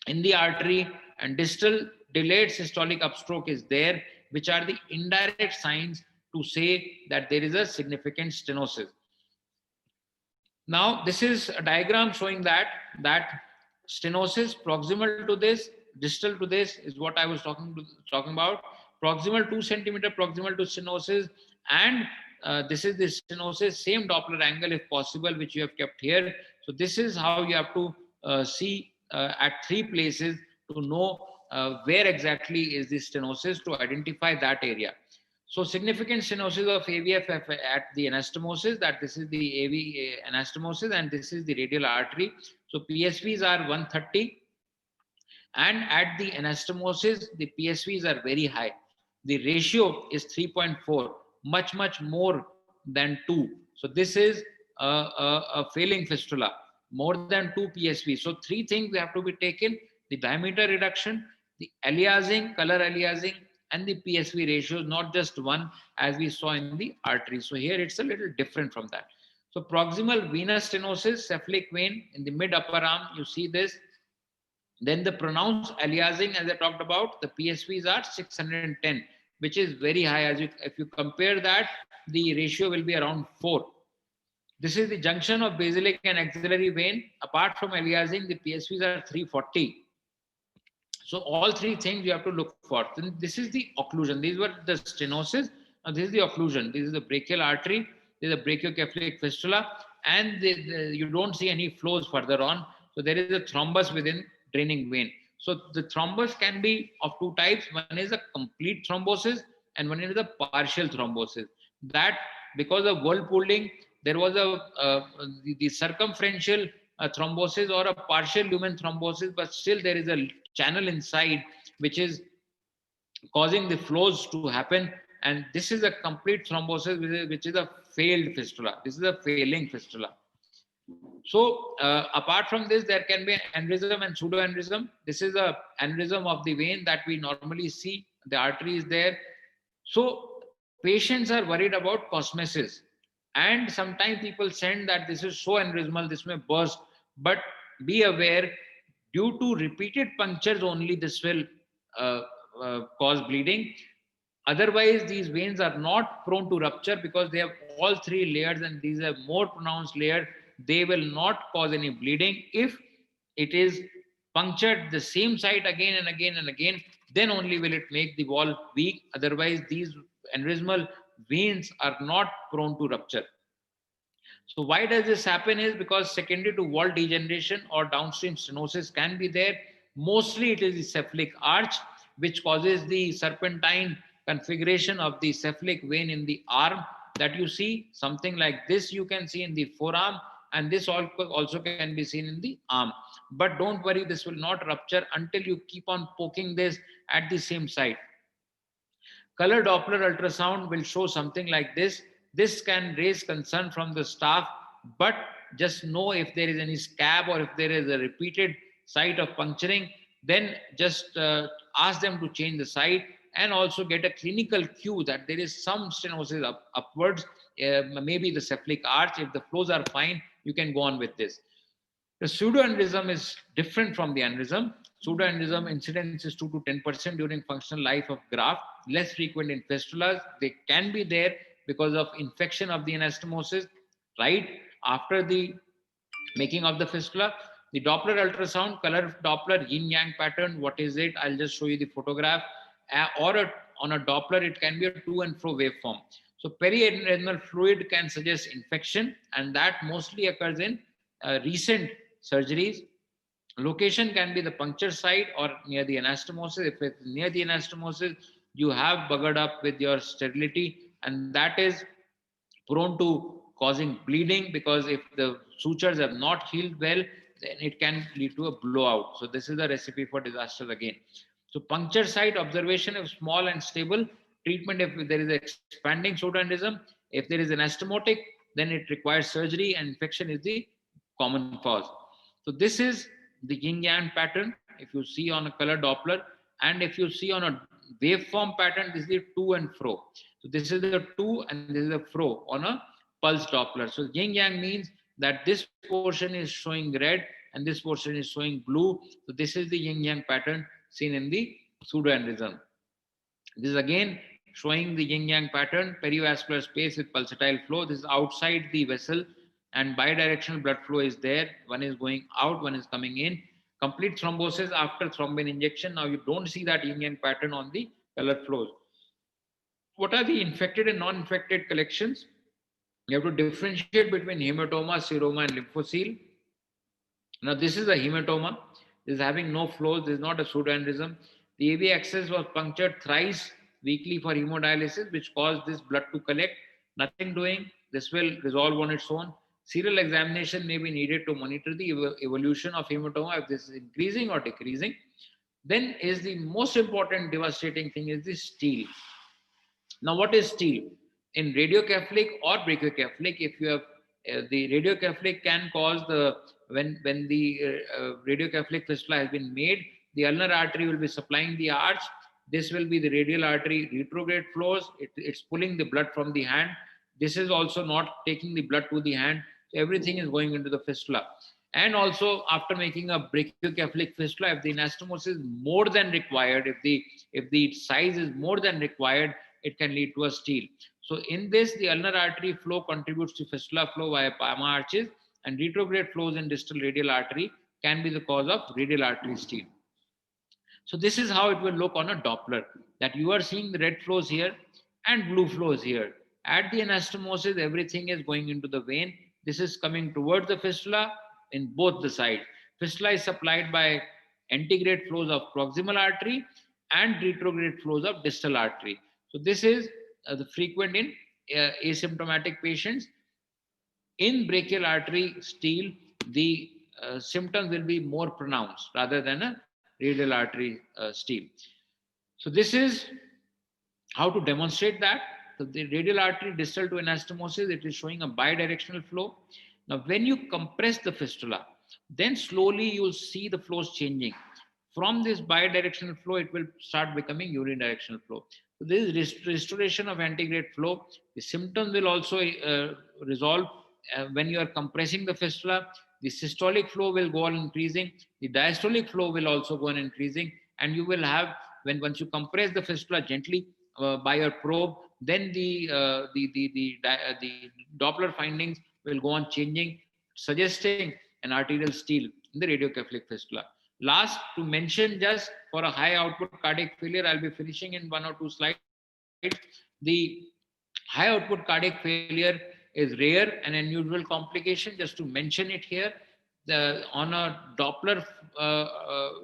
in the artery and distal delayed systolic upstroke is there, which are the indirect signs to say that there is a significant stenosis. Now, this is a diagram showing that stenosis proximal to this, distal to this is what I was talking about. Proximal 2 centimeter proximal to stenosis, and this is the stenosis, same Doppler angle if possible, which you have kept here. So this is how you have to see at 3 places to know where exactly is the stenosis, to identify that area. So significant stenosis of AVF at the anastomosis, that this is the AV anastomosis and this is the radial artery. So PSVs are 130, and at the anastomosis, the PSVs are very high. The ratio is 3.4, much more than 2. So this is a failing fistula, more than 2 PSV. So 3 things have to be taken: the diameter reduction, the aliasing, color aliasing, and the PSV ratio, not just one as we saw in the artery. So here it's a little different from that. So proximal venous stenosis, cephalic vein in the mid upper arm, you see this. Then the pronounced aliasing, as I talked about, the PSVs are 610, which is very high. If you compare that, the ratio will be around 4. This is the junction of basilic and axillary vein. Apart from aliasing, the PSVs are 340. So all 3 things you have to look for. Then this is the occlusion. These were the stenosis. Now this is the occlusion. This is the brachial artery. This is the brachiocephalic fistula, and you don't see any flows further on. So there is a thrombus within draining vein. So the thrombus can be of 2 types. One is a complete thrombosis and one is a partial thrombosis. That because of whirlpooling, there was the circumferential thrombosis or a partial lumen thrombosis, but still there is a channel inside which is causing the flows to happen, and this is a complete thrombosis, which is a failed fistula. This is a failing fistula. So apart from this, there can be aneurysm and pseudoaneurysm. This is a aneurysm of the vein that we normally see. The artery is there. So patients are worried about cosmesis, and sometimes people send that this is so aneurysmal, this may burst, but be aware, due to repeated punctures only this will cause bleeding. Otherwise, these veins are not prone to rupture because they have all 3 layers, and these are more pronounced layer. They will not cause any bleeding. If it is punctured the same site again and again and again, then only will it make the wall weak. Otherwise, these aneurysmal veins are not prone to rupture. So why does this happen is because secondary to wall degeneration or downstream stenosis can be there. Mostly it is the cephalic arch which causes the serpentine configuration of the cephalic vein in the arm that you see. Something like this you can see in the forearm, and this also can be seen in the arm. But don't worry, this will not rupture until you keep on poking this at the same site. Color Doppler ultrasound will show something like this. This can raise concern from the staff, but just know if there is any scab or if there is a repeated site of puncturing, then just ask them to change the site, and also get a clinical cue that there is some stenosis upwards, maybe the cephalic arch. If the flows are fine, you can go on with this. The pseudoaneurysm is different from the aneurysm. Pseudoaneurysm incidence is 2 to 10% during functional life of graft, less frequent in fistulas. They can be there because of infection of the anastomosis right after the making of the fistula. The Doppler ultrasound, color Doppler, yin-yang pattern, what is it? I'll just show you the photograph. On a Doppler, it can be a to and fro waveform. So perianeurysmal fluid can suggest infection, and that mostly occurs in recent surgeries. Location can be the puncture site or near the anastomosis. If it's near the anastomosis, you have buggered up with your sterility, and that is prone to causing bleeding, because if the sutures have not healed well, then it can lead to a blowout. So this is a recipe for disaster again. So puncture site observation, if small and stable, treatment if there is expanding pseudoaneurysm, if there is an anastomotic, then it requires surgery, and infection is the common cause. So this is the yin yang pattern. If you see on a color Doppler, and if you see on a waveform pattern, this is the to and fro. So this is the to and this is the fro on a pulse Doppler. So yin yang means that this portion is showing red and this portion is showing blue. So this is the yin yang pattern seen in the pseudoaneurysm. This is again showing the yin yang pattern, perivascular space with pulsatile flow. This is outside the vessel and bidirectional blood flow is there. One is going out, one is coming in. Complete thrombosis after thrombin injection. Now you don't see that yin yang pattern on the color flows. What are the infected and non-infected collections? You have to differentiate between hematoma, seroma, and lymphocele. Now this is a hematoma. This is having no flows. This is not a pseudoaneurysm. The AV axis was punctured thrice weekly for hemodialysis, which caused this blood to collect. Nothing doing. This will resolve on its own. Serial examination may be needed to monitor the evolution of hematoma, if this is increasing or decreasing. Then is the most important devastating thing is the stele. Now what is stele? In radiocephalic or brachiocephalic, if you have the radiocephalic can cause the when the radiocephalic fistula has been made, the ulnar artery will be supplying the arch. This will be the radial artery retrograde flows. It's pulling the blood from the hand. This is also not taking the blood to the hand. So everything is going into the fistula. And also after making a brachiocephalic fistula, if the anastomosis is more than required, if the size is more than required, it can lead to a stele. So in this, the ulnar artery flow contributes to fistula flow via Palma arches, and retrograde flows in distal radial artery can be the cause of radial artery stele. So this is how it will look on a Doppler, that you are seeing the red flows here and blue flows here. At the anastomosis, everything is going into the vein. This is coming towards the fistula in both the sides. Fistula is supplied by antegrade flows of proximal artery and retrograde flows of distal artery. So this is the frequent in asymptomatic patients. In brachial artery stele, the symptoms will be more pronounced rather than a radial artery stele. So this is how to demonstrate that. So the radial artery distal to anastomosis, it is showing a bidirectional flow. Now when you compress the fistula, then slowly you'll see the flows changing. From this bidirectional flow, it will start becoming unidirectional flow. So this is restoration of antegrade flow. The symptoms will also resolve when you are compressing the fistula. The systolic flow will go on increasing. The diastolic flow will also go on increasing. And you will have, once you compress the fistula gently by your probe, then the Doppler findings will go on changing, suggesting an arterial stele in the radiocephalic fistula. Last to mention, just for a high output cardiac failure, I'll be finishing in 1 or 2 slides. The high output cardiac failure is rare and unusual complication. Just to mention it here, on a Doppler,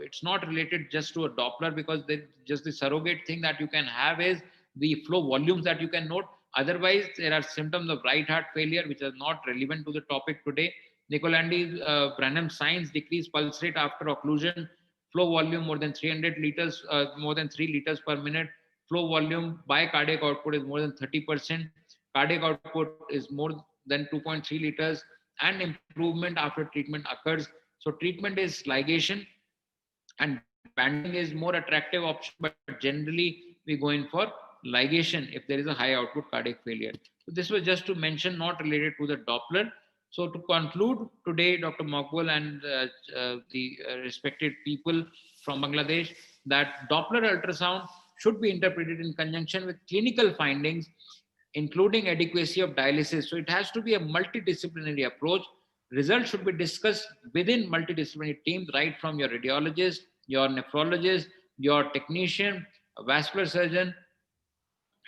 it's not related just to a Doppler, because just the surrogate thing that you can have is the flow volumes that you can note. Otherwise, there are symptoms of right heart failure, which are not relevant to the topic today. Nicolandi-Branham signs: decreased pulse rate after occlusion, flow volume more than 300 liters, more than 3 liters per minute, flow volume by cardiac output is more than 30%, cardiac output is more than 2.3 liters, and improvement after treatment occurs. So treatment is ligation, and banding is more attractive option, but generally we go in for ligation if there is a high output cardiac failure. So this was just to mention, not related to the Doppler. So to conclude today, Dr. Maqbul and the respected people from Bangladesh, that Doppler ultrasound should be interpreted in conjunction with clinical findings, including adequacy of dialysis. So it has to be a multidisciplinary approach. Results should be discussed within multidisciplinary teams, right from your radiologist, your nephrologist, your technician, a vascular surgeon.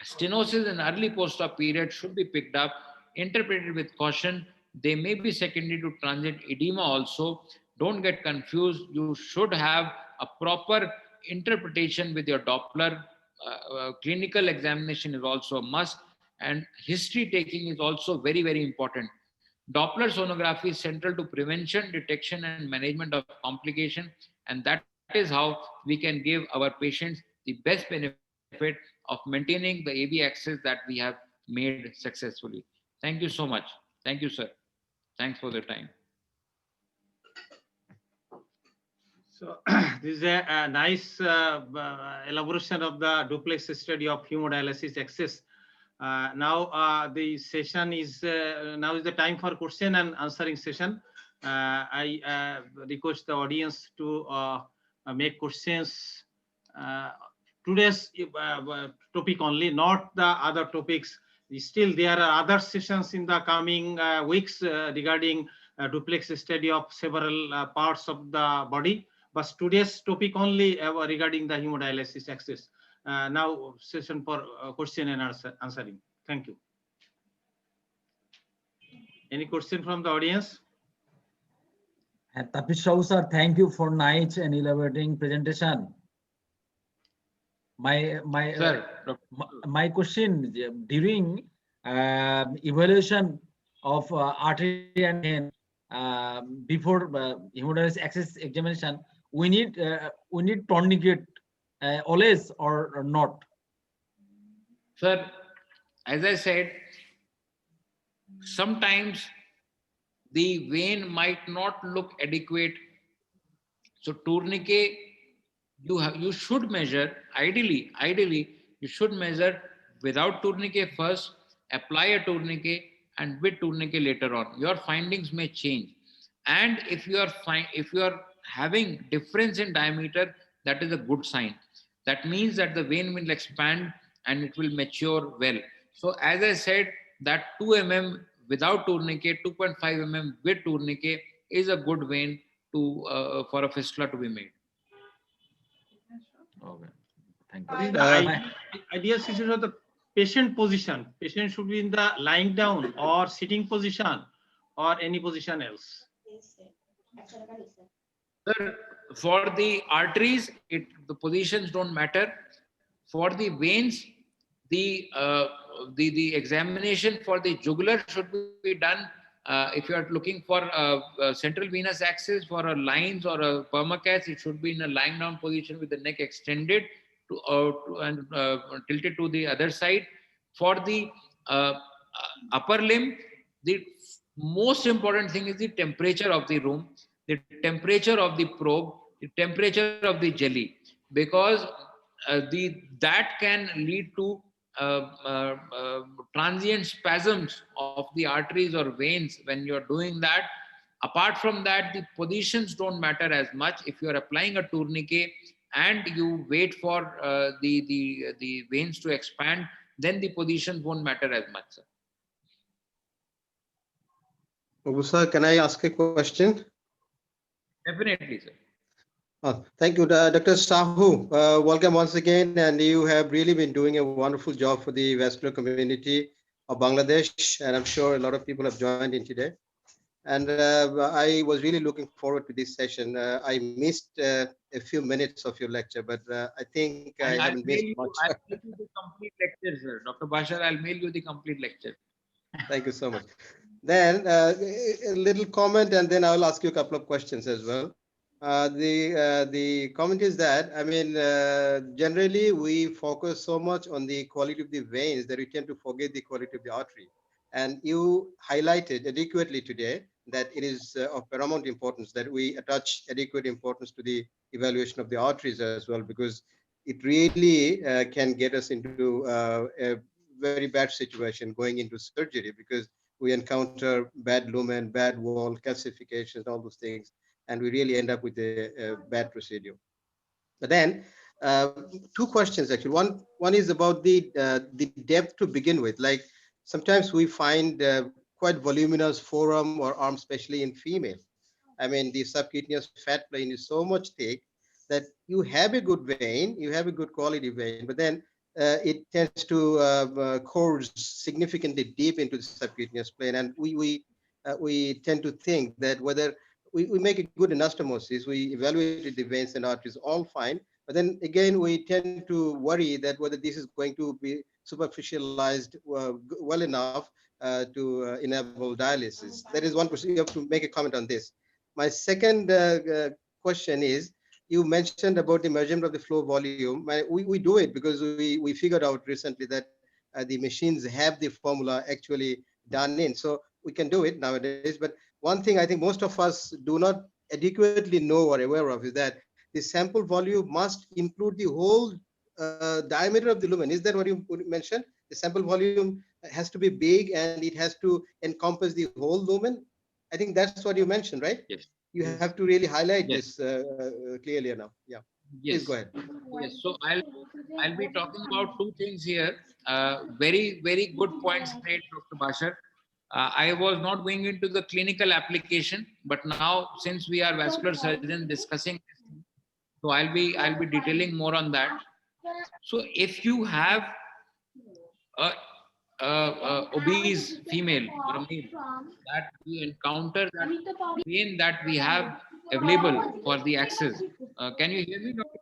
Stenosis in early post-op period should be picked up, interpreted with caution. They may be secondary to transient edema also. Don't get confused. You should have a proper interpretation with your Doppler. Clinical examination is also a must, and history taking is also very, very important. Doppler sonography is central to prevention, detection, and management of complication, and that is how we can give our patients the best benefit of maintaining the AV access that we have made successfully. Thank you so much. Thank you, sir. Thanks for the time. So this is a nice elaboration of the duplex study of hemodialysis access. Now the session is now is the time for question and answering session. I request the audience to make questions. Today's topic only, not the other topics. Still, there are other sessions in the coming weeks regarding duplex study of several parts of the body. But today's topic only regarding the hemodialysis access. Now session for question and answering. Thank you. Any question from the audience? Tapish Rao sir, thank you for nice and elaborating presentation. My question, during evaluation of artery and vein before hemodialysis access examination, we need tourniquet always or not? Sir, as I said, sometimes the vein might not look adequate. So tourniquet, you should measure, ideally, you should measure without tourniquet first, apply a tourniquet, and with tourniquet later on. Your findings may change. And if you are having difference in diameter, that is a good sign. That means that the vein will expand and it will mature well. So as I said, that 2 mm without tourniquet, 2.5 mm with tourniquet is a good vein to for a fistula to be made. Okay, thank What is you. the ideal situation of the patient position? Patient should be in the lying down or sitting position or any position else. Sir, for the arteries, the positions don't matter. For the veins, the examination for the jugular should be done. If you are looking for a central venous access for a lines or a permacas, it should be in a lying down position with the neck extended and tilted to the other side. For the upper limb, the most important thing is the temperature of the room, the temperature of the probe, the temperature of the jelly, because that can lead to transient spasms of the arteries or veins when you're doing that. Apart from that, the positions don't matter as much. If you're applying a tourniquet and you wait for the veins to expand, then the positions won't matter as much, sir. Sir, can I ask a question? Definitely, sir. Thank you, Dr. Sahu. Welcome once again, and you have really been doing a wonderful job for the vascular community of Bangladesh, and I'm sure a lot of people have joined in today. And I was really looking forward to this session. I missed a few minutes of your lecture, but I think I haven't missed much. I'll mail you the complete lecture, sir. Dr. Bashar, I'll mail you the complete lecture. Thank you so much. Then a little comment, and then I will ask you a couple of questions as well. The comment is that, I mean, generally we focus so much on the quality of the veins that we tend to forget the quality of the artery. And you highlighted adequately today that it is of paramount importance that we attach adequate importance to the evaluation of the arteries as well, because it really can get us into a very bad situation going into surgery, because we encounter bad lumen, bad wall, calcifications, all those things, and we really end up with a bad procedure. But then, two questions actually. One is about the depth to begin with. Like sometimes we find quite voluminous forearm or arm, especially in female. I mean, the subcutaneous fat plane is so much thick that you have a good vein, you have a good quality vein, but then it tends to course significantly deep into the subcutaneous plane, and we tend to think that whether we make a good anastomosis, we evaluated the veins and arteries, all fine, but then again we tend to worry that whether this is going to be superficialized well enough to enable dialysis. That is one question. You have to make a comment on this. My second question is, you mentioned about the measurement of the flow volume. We do it because we figured out recently that the machines have the formula actually done in. So we can do it nowadays. But one thing I think most of us do not adequately know or aware of is that the sample volume must include the whole diameter of the lumen. Is that what you mentioned? The sample volume has to be big and it has to encompass the whole lumen. I think that's what you mentioned, right? Yes. You have to really highlight Yes. this clearly now. Yeah. Please Yes. go ahead. Yes. So I'll be talking about two things here. Very good points made, Dr. Bashar. I was not going into the clinical application, but now since we are vascular surgeons discussing this thing, so I'll be detailing more on that. So if you have a obese female or a male that we encounter that vein that we have available for the access. Can you hear me, Dr.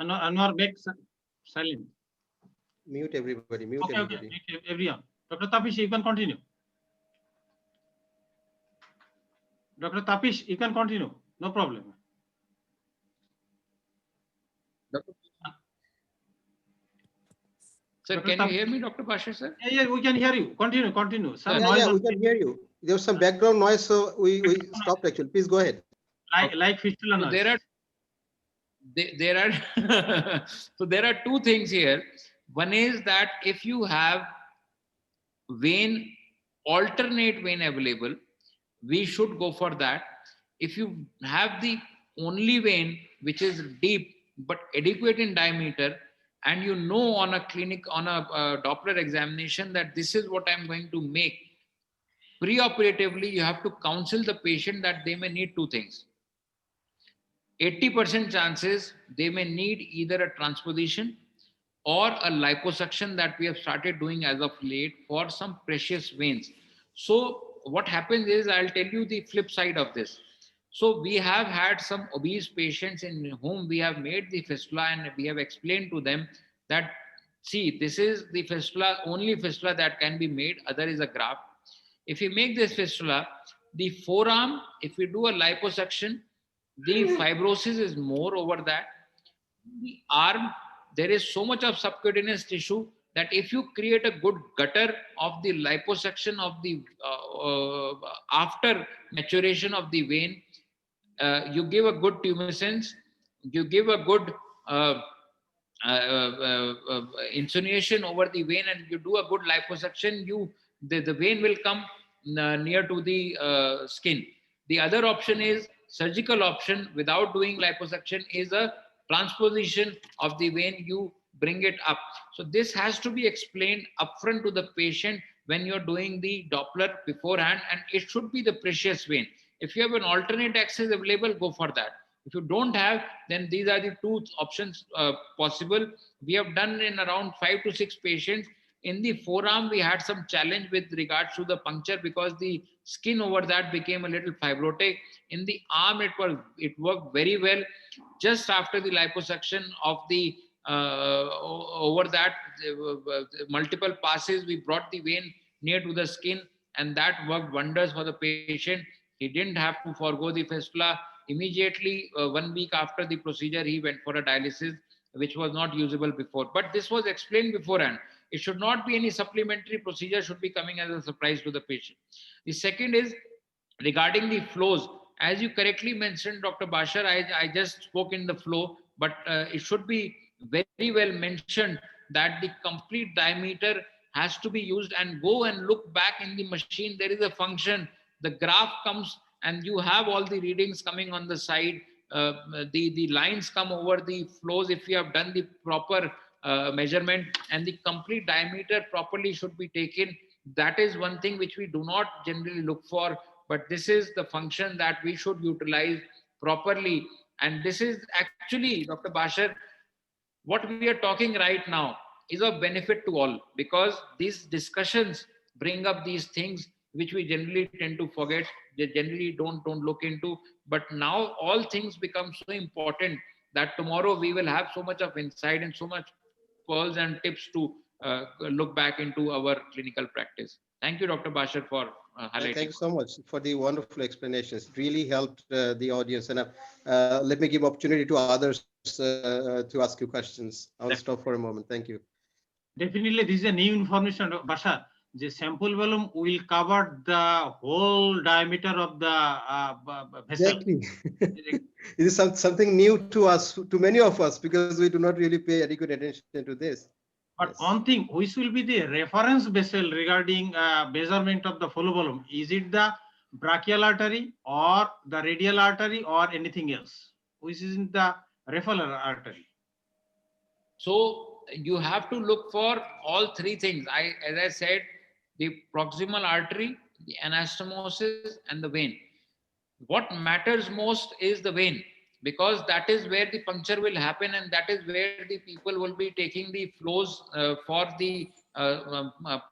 Anwar, make silent. Mute everybody. Mute Okay, everybody. make everyone. Dr. Tapish, you can continue. Dr. Tapish, you can continue. No problem. Sir, Dr. can you Tapish. hear me, Dr. Bashar, sir? Yeah, we can hear you. Continue. Some Yeah, noise Yeah, on we can hear you. There was some background noise, so we stopped actually. Please go ahead. like fistula So noise. there are so there are two things here. One is that if you have alternate vein available, we should go for that. If you have the only vein which is deep but adequate in diameter, and you know on a Doppler examination that this is what I'm going to make, preoperatively you have to counsel the patient that they may need two things. 80% chances they may need either a transposition or a liposuction that we have started doing as of late for some precious veins. So what happens is, I'll tell you the flip side of this. So we have had some obese patients in whom we have made the fistula, and we have explained to them that, see, this is the fistula, only fistula that can be made, other is a graft. If you make this fistula, the forearm, if we do a liposuction, the fibrosis is more over that. The arm, there is so much of subcutaneous tissue that if you create a good gutter of the liposuction of the after maturation of the vein, you give a good tumescence, you give a good insinuation over the vein, and you do a good liposuction, the vein will come near to the skin. The other option is surgical option without doing liposuction is a transposition of the vein. You bring it up. So this has to be explained upfront to the patient when you're doing the Doppler beforehand, and it should be the precious vein. If you have an alternate access available, go for that. If you don't have, then these are the two options possible. We have done in around 5 to 6 patients. In the forearm, we had some challenge with regards to the puncture because the skin over that became a little fibrotic. In the arm, it worked very well. Just after the liposuction of the over that multiple passes, we brought the vein near to the skin, and that worked wonders for the patient. He didn't have to forego the fistula. Immediately, 1 week after the procedure, he went for a dialysis, which was not usable before. But this was explained beforehand. It should not be any supplementary procedure should be coming as a surprise to the patient. The second is regarding the flows. As you correctly mentioned, Dr. Bashar, I just spoke in the flow, but it should be very well mentioned that the complete diameter has to be used, and go and look back in the machine. There is a function, the graph comes and you have all the readings coming on the side. The lines come over the flows if you have done the proper measurement, and the complete diameter properly should be taken. That is one thing which we do not generally look for, but this is the function that we should utilize properly. And this is actually, Dr. Bashar, what we are talking right now is of benefit to all, because these discussions bring up these things which we generally tend to forget, they generally don't look into. But now all things become so important that tomorrow we will have so much of insight and so much pearls and tips to look back into our clinical practice. Thank you, Dr. Bashar, for highlighting. Thank you so much for the wonderful explanations. It really helped the audience. And let me give opportunity to others to ask you questions. I'll stop for a moment. Thank you. Definitely, this is a new information, Bashar. The sample volume will cover the whole diameter of the vessel. Exactly. It is something new to us, to many of us, because we do not really pay adequate attention to this. But Yes. one thing, which will be the reference vessel regarding measurement of the flow volume? Is it the brachial artery or the radial artery or anything else? Which is in the referral artery? So you have to look for all three things. As I said, the proximal artery, the anastomosis, and the vein. What matters most is the vein, because that is where the puncture will happen, and that is where the people will be taking the flows for the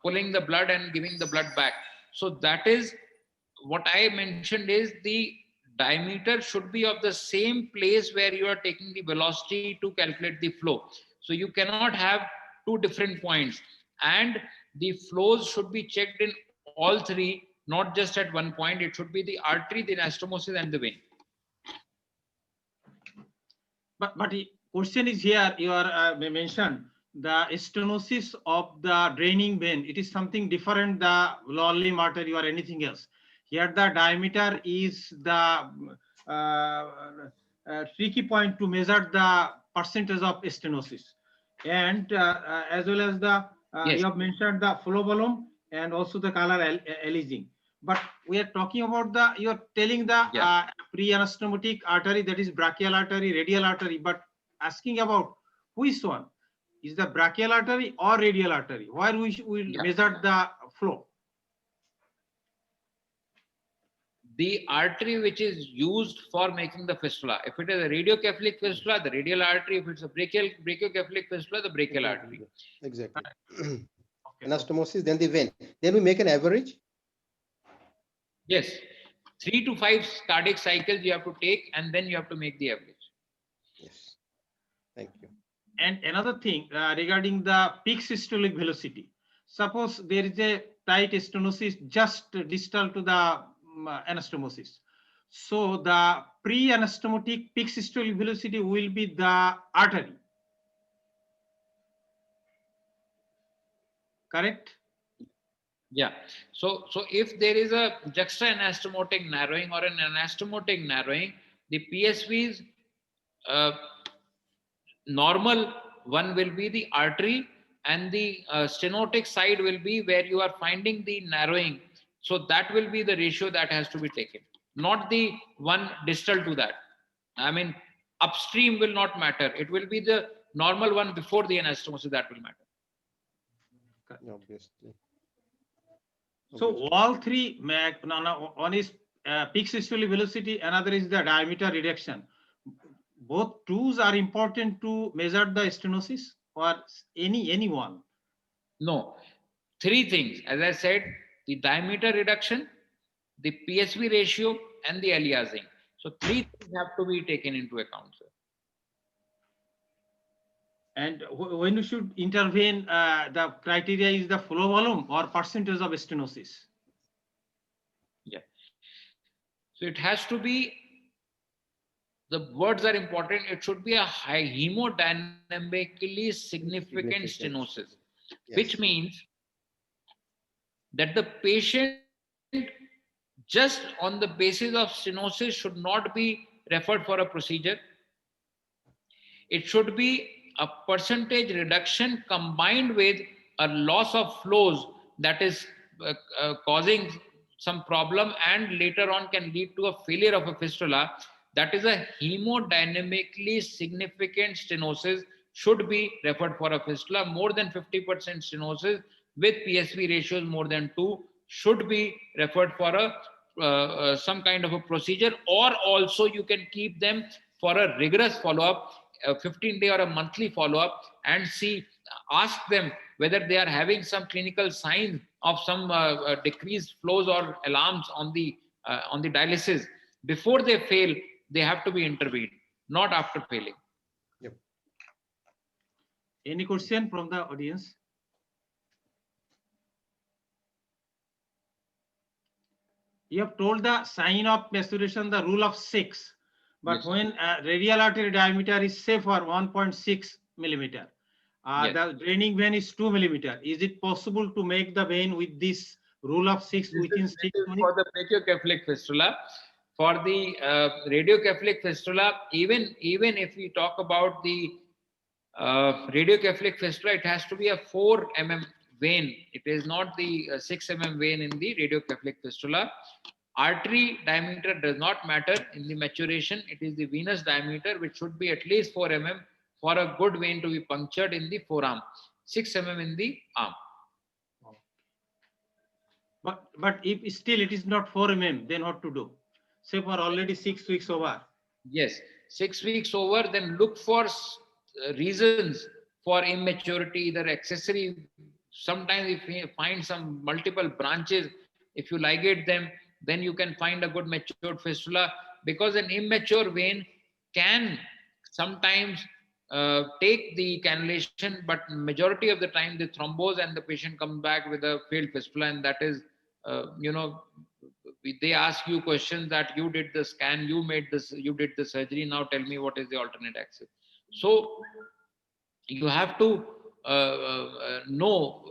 pulling the blood and giving the blood back. So that is what I mentioned, is the diameter should be of the same place where you are taking the velocity to calculate the flow. So you cannot have two different points, and the flows should be checked in all three, not just at one point. It should be the artery, the anastomosis, and the vein. But the question is here, you are mentioned the stenosis of the draining vein. It is something different, the lower limb artery or anything else. Here the diameter is the tricky point to measure the percentage of stenosis. And as well as the, Yes. you have mentioned the flow volume and also the color aliasing. But we are talking about the, you are telling the Yeah. pre-anastomotic artery, that is brachial artery, radial artery, but asking about which one is the brachial artery or radial artery, where we will Yeah. measure the flow. The artery which is used for making the fistula. If it is a radiocephalic fistula, the radial artery. If it's a brachiocephalic fistula, the brachial artery. Exactly. Okay. Anastomosis, then the vein. Then we make an average. Yes, 3 to 5 cardiac cycles you have to take, and then you have to make the average. Yes. Thank you. And another thing regarding the peak systolic velocity. Suppose there is a tight stenosis just distal to the anastomosis. So the pre-anastomotic peak systolic velocity will be the artery. Correct? Yeah. So if there is a juxta-anastomotic narrowing or an anastomotic narrowing, the PSV's normal one will be the artery, and the stenotic side will be where you are finding the narrowing. So that will be the ratio that has to be taken, not the one distal to that. I mean, upstream will not matter. It will be the normal one before the anastomosis that will matter. Obviously. So all three, one is peak systolic velocity, another is the diameter reduction. Both tools are important to measure the stenosis, or any one? No, three things. As I said, the diameter reduction, the PSV ratio, and the aliasing. So three things have to be taken into account, sir. And when you should intervene, the criteria is the flow volume or percentage of stenosis. Yeah. So it has to be, the words are important. It should be a high hemodynamically significant stenosis, Yes. which means that the patient, just on the basis of stenosis, should not be referred for a procedure. It should be a percentage reduction combined with a loss of flows that is causing some problem and later on can lead to a failure of a fistula. That is a hemodynamically significant stenosis should be referred for a fistula. More than 50% stenosis with PSV ratios more than 2 should be referred for a some kind of a procedure, or also you can keep them for a rigorous follow-up, a 15-day or a monthly follow-up, and see, ask them whether they are having some clinical signs of some decreased flows or alarms on the dialysis. Before they fail, they have to be intervened, not after failing. Yep. Any question from the audience? You have told the sign of maturation, the rule of 6. But Yes. when radial artery diameter is say for 1.6 millimeter, Yes. the draining vein is 2 millimeter. Is it possible to make the vein with this rule of 6 within This 6 is minutes? for the brachiocephalic fistula. For the radiocephalic fistula, even if we talk about the radiocephalic fistula, it has to be a 4 mm vein. It is not the 6 mm vein in the radiocephalic fistula. Artery diameter does not matter in the maturation. It is the venous diameter which should be at least 4 mm for a good vein to be punctured in the forearm. 6 mm in the arm. But if still it is not 4 mm, then what to do? Say for already 6 weeks over. Yes, 6 weeks over, then look for reasons for immaturity, either accessory. Sometimes if you find some multiple branches, if you ligate them, then you can find a good matured fistula, because an immature vein can sometimes take the cannulation, but majority of the time they thrombose and the patient comes back with a failed fistula, and that is, they ask you questions that you did the scan, you made this, you did the surgery, now tell me what is the alternate access. So you have to know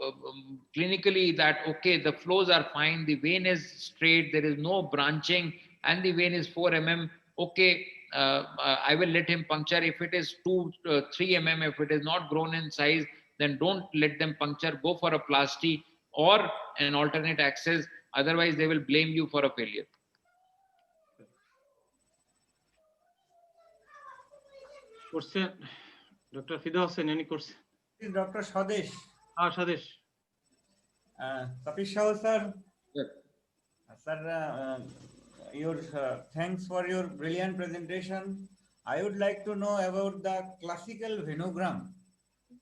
clinically that, okay, the flows are fine, the vein is straight, there is no branching, and the vein is 4 mm. Okay, I will let him puncture. If it is 3 mm, if it is not grown in size, then don't let them puncture. Go for a plasty or an alternate access. Otherwise, they will blame you for a failure. Question, Dr. Fida Hossain, any question? Dr. Swadesh. Swadesh. Kapish Rao, sir. Yes. Sir, thanks for your brilliant presentation. I would like to know about the classical venogram.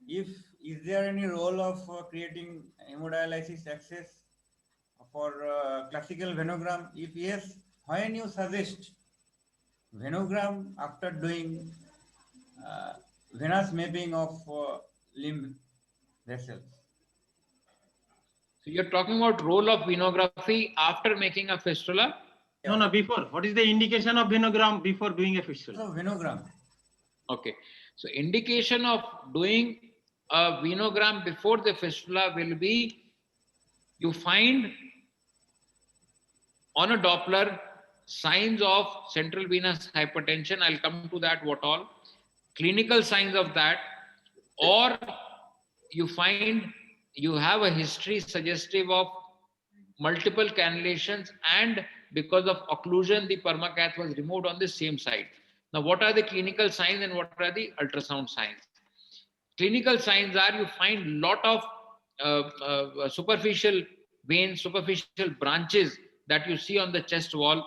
Is there any role of creating hemodialysis access for classical venogram? If yes, when you suggest venogram after doing venous mapping of limb vessels? So you're talking about role of venography after making a fistula? No, before. What is the indication of venogram before doing a fistula? So venogram. Okay. So indication of doing a venogram before the fistula will be, you find on a Doppler signs of central venous hypertension. I'll come to that, what all. Clinical signs of that. Or you find you have a history suggestive of multiple cannulations, and because of occlusion, the permacath was removed on the same side. Now, what are the clinical signs and what are the ultrasound signs? Clinical signs are, you find lot of superficial veins, superficial branches that you see on the chest wall.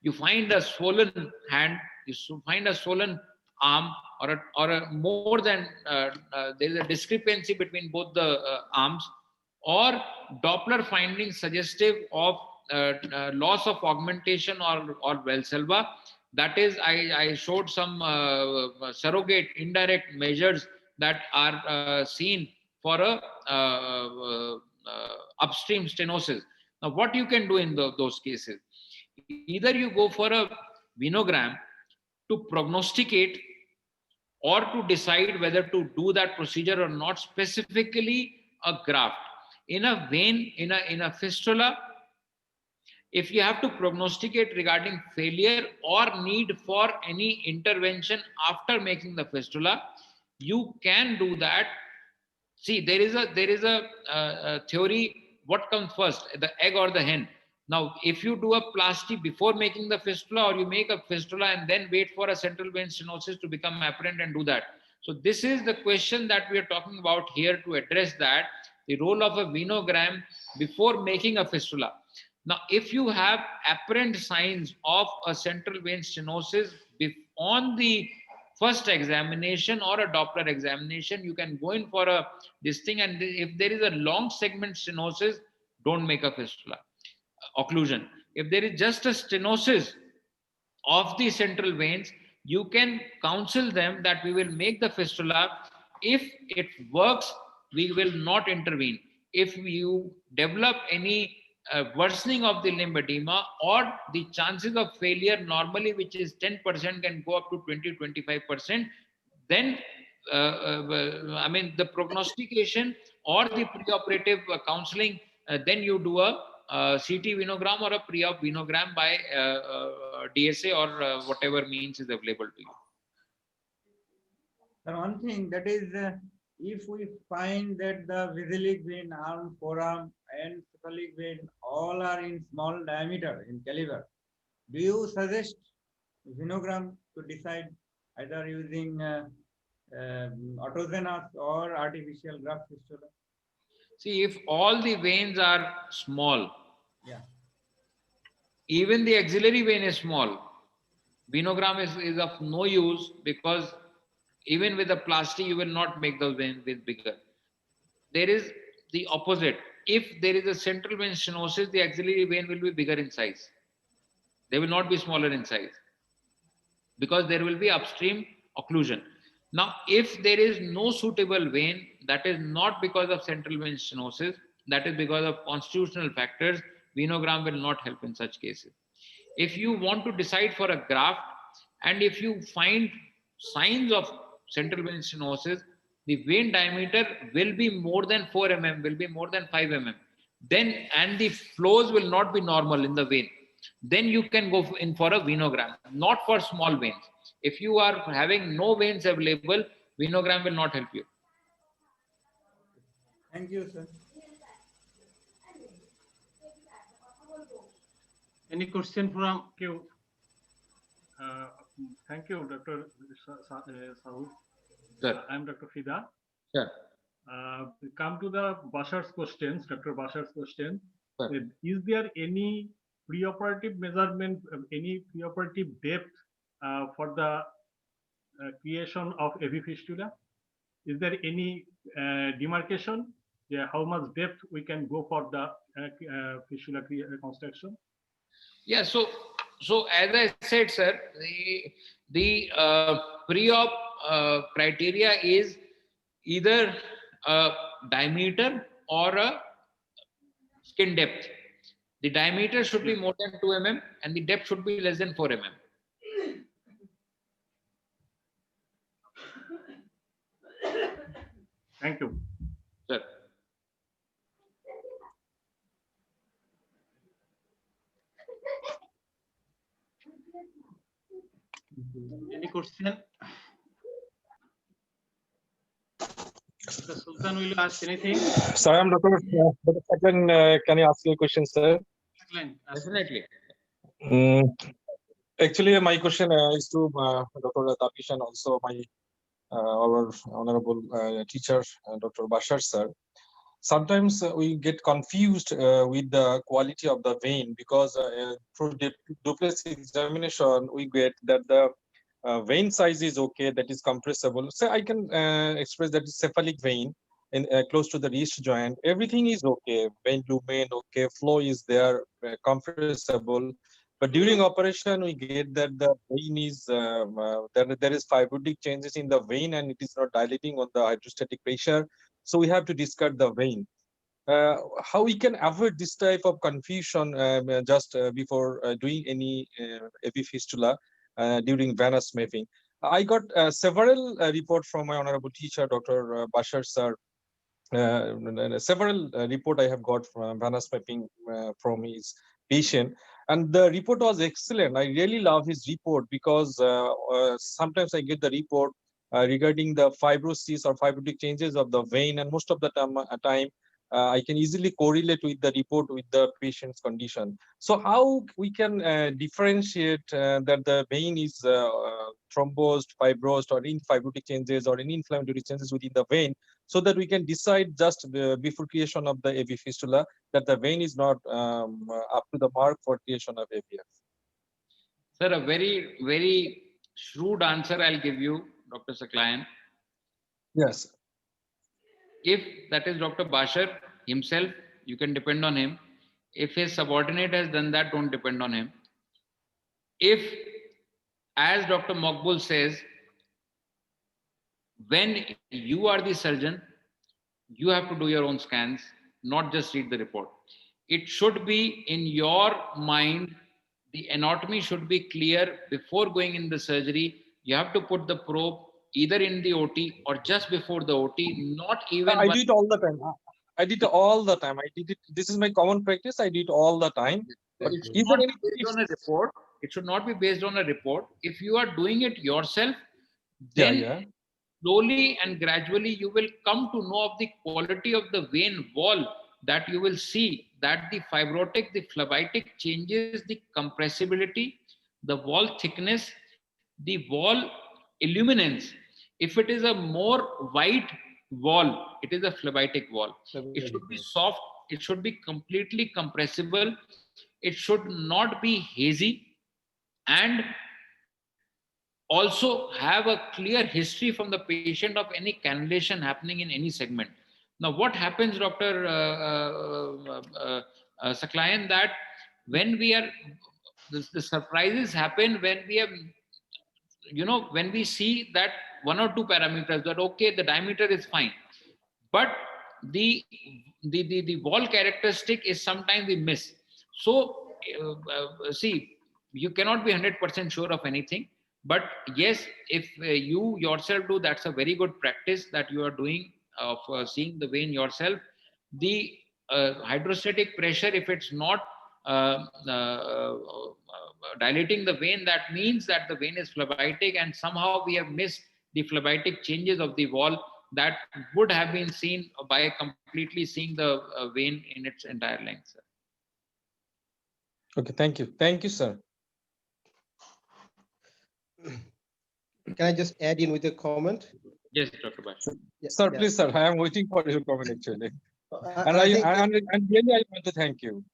You find a swollen hand, you find a swollen arm, or a more than, there is a discrepancy between both the arms, or Doppler findings suggestive of loss of augmentation or Valsalva. That is, I showed some surrogate indirect measures that are seen for a upstream stenosis. Now, what you can do in those cases? Either you go for a venogram to prognosticate or to decide whether to do that procedure or not, specifically a graft. In a vein, in a fistula, if you have to prognosticate regarding failure or need for any intervention after making the fistula, you can do that. See, there is a theory, what comes first, the egg or the hen? Now, if you do a plasty before making the fistula, or you make a fistula and then wait for a central vein stenosis to become apparent and do that. So this is the question that we are talking about here to address that, the role of a venogram before making a fistula. Now, if you have apparent signs of a central vein stenosis on the first examination or a Doppler examination, you can go in for this thing. And if there is a long segment stenosis, don't make a fistula, occlusion. If there is just a stenosis of the central veins, you can counsel them that we will make the fistula. If it works, we will not intervene. If you develop any worsening of the limb edema, or the chances of failure normally, which is 10%, can go up to 20-25%. Then I mean the prognostication or the preoperative counseling, then you do a CT venogram or a pre-op venogram by DSA or whatever means is available to you. And one thing that is, if we find that the basilic vein, arm, forearm, and cephalic vein all are in small diameter in caliber, do you suggest venogram to decide either using autogenous or artificial graft fistula? See, if all the veins are small, Yeah. even the axillary vein is small, venogram is of no use, because even with a plasty, you will not make those veins bigger. There is the opposite. If there is a central vein stenosis, the axillary vein will be bigger in size. They will not be smaller in size, because there will be upstream occlusion. Now, if there is no suitable vein, that is not because of central vein stenosis, that is because of constitutional factors, venogram will not help in such cases. If you want to decide for a graft, and if you find signs of central vein stenosis, the vein diameter will be more than 4 mm, will be more than 5 mm, then, and the flows will not be normal in the vein, then you can go in for a venogram, not for small veins. If you are having no veins available, venogram will not help you. Thank you, sir. Any question from you. Thank you, Dr. Sahu. Sir. I'm Dr. Fida. Sure. We come to the Bashar's questions, Dr. Bashar's question. Sure. Is there any preoperative measurement, any preoperative depth for the creation of AV fistula? Is there any demarcation? Yeah, how much depth we can go for the fistula reconstruction? Yeah, so as I said, sir, the pre-op criteria is either a diameter or a skin depth. The diameter should be more than 2 mm and the depth should be less than 4 mm. Thank you. Sir. any question? Dr. Sultan, will you ask anything? Sir, I'm Dr. Saklan. Can I ask you a question, sir? Definitely. Actually, my question is to Dr. Tapish and also my our honorable teacher, Dr. Bashar, sir. Sometimes we get confused with the quality of the vein, because through duplex examination, we get that the vein size is okay, that is compressible. So I can express that cephalic vein in close to the wrist joint. Everything is okay. Vein lumen okay, flow is there, compressible. But during operation, we get that the vein is there is fibrotic changes in the vein and it is not dilating on the hydrostatic pressure. So we have to discard the vein. How we can avoid this type of confusion just before doing any AV fistula during venous mapping? I got several reports from my honorable teacher, Dr. Bashar, sir. Several report I have got from venous mapping from his patient, and the report was excellent. I really love his report, because sometimes I get the report regarding the fibrosis or fibrotic changes of the vein, and most of the time I can easily correlate with the report with the patient's condition. So how we can differentiate that the vein is thrombosed, fibrosed, or in fibrotic changes or any inflammatory changes within the vein, so that we can decide just before creation of the AV fistula that the vein is not up to the mark for creation of AVF? Sir, a very, very shrewd answer I'll give you, Dr. Saklayan. Yes. If that is Dr. Bashar himself, you can depend on him. If his subordinate has done that, don't depend on him. If, as Dr. Mokbul says, when you are the surgeon, you have to do your own scans, not just read the report. it should be in your mind, the anatomy should be clear before going in the surgery. You have to put the probe either in the OT or just before the OT, not even I one. do it all the time. I did it all the time. I did it. This is my common practice. I do it all the time. But It should is there not any be based on a report. It should not be based on a report. If you are doing it yourself, then yeah. slowly and gradually you will come to know of the quality of the vein wall, that you will see that the fibrotic, the phlebitic changes the compressibility, the wall thickness, the wall illuminance. If it is a more white wall, it is a phlebitic wall. It should be soft. It should be completely compressible. It should not be hazy, and also have a clear history from the patient of any cannulation happening in any segment. Now, what happens, Dr. Saklayan, that when we are, the surprises happen when we have, when we see that one or two parameters that, okay, the diameter is fine, but the wall characteristic is sometimes we miss. So, see, you cannot be 100% sure of anything. But yes, if you yourself do, that's a very good practice that you are doing of seeing the vein yourself. The hydrostatic pressure, if it's not dilating the vein, that means that the vein is phlebitic, and somehow we have missed the phlebitic changes of the wall that would have been seen by completely seeing the vein in its entire length, sir. Okay, thank you. Thank you, sir. Can I just add in with a comment? Yes, Dr. Bashar. Sir, please, sir. I am waiting for your comment actually. And I think and really, I want to thank you.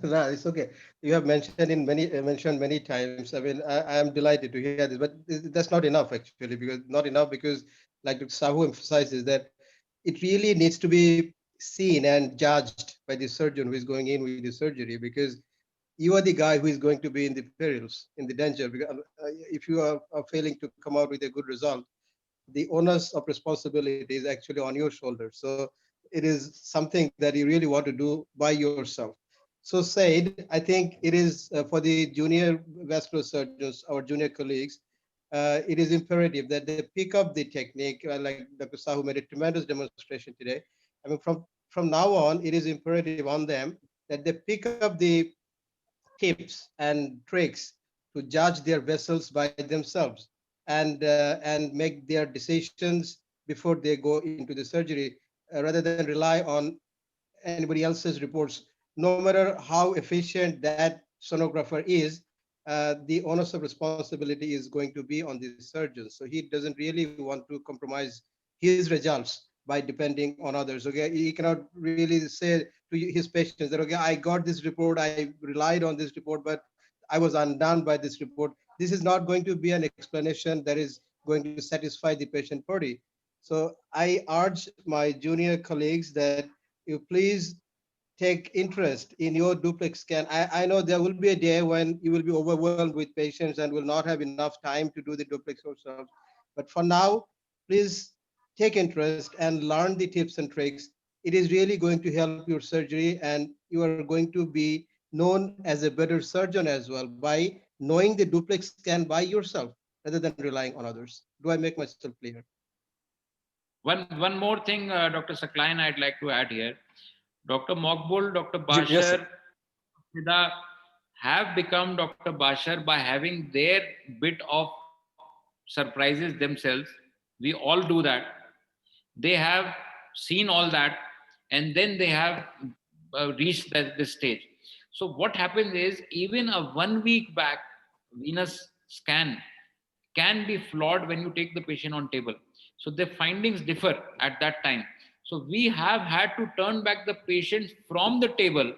no, it's okay. You have mentioned many times. I mean, I am delighted to hear this, but that's not enough actually, because like Dr. Sahu emphasizes that it really needs to be seen and judged by the surgeon who is going in with the surgery, because you are the guy who is going to be in the perils, in the danger. Because if you are failing to come out with a good result, the onus of responsibility is actually on your shoulders. So it is something that you really want to do by yourself. So said, I think it is for the junior vascular surgeons, our junior colleagues, it is imperative that they pick up the technique, like Dr. Sahu made a tremendous demonstration today. I mean, from now on, it is imperative on them that they pick up the tips and tricks to judge their vessels by themselves, and make their decisions before they go into the surgery, rather than rely on anybody else's reports. No matter how efficient that sonographer is, the onus of responsibility is going to be on the surgeon. So he doesn't really want to compromise his results by depending on others. Okay, he cannot really say to his patients that, okay, I got this report, I relied on this report, but I was undone by this report. This is not going to be an explanation that is going to satisfy the patient party. So I urge my junior colleagues that you please take interest in your duplex scan. I know there will be a day when you will be overwhelmed with patients and will not have enough time to do the duplex yourself. But for now, please take interest and learn the tips and tricks. It is really going to help your surgery, and you are going to be known as a better surgeon as well by knowing the duplex scan by yourself rather than relying on others. Do I make myself clear? One more thing, Dr. Saklayan, I'd like to add here. Dr. Mokbul, Dr. Yes, sir. Bashar, Sida have become Dr. Bashar by having their bit of surprises themselves. We all do that. They have seen all that, and then they have reached this stage. So what happens is, even a 1 week back venous scan can be flawed when you take the patient on table. So the findings differ at that time. So we have had to turn back the patient from the table.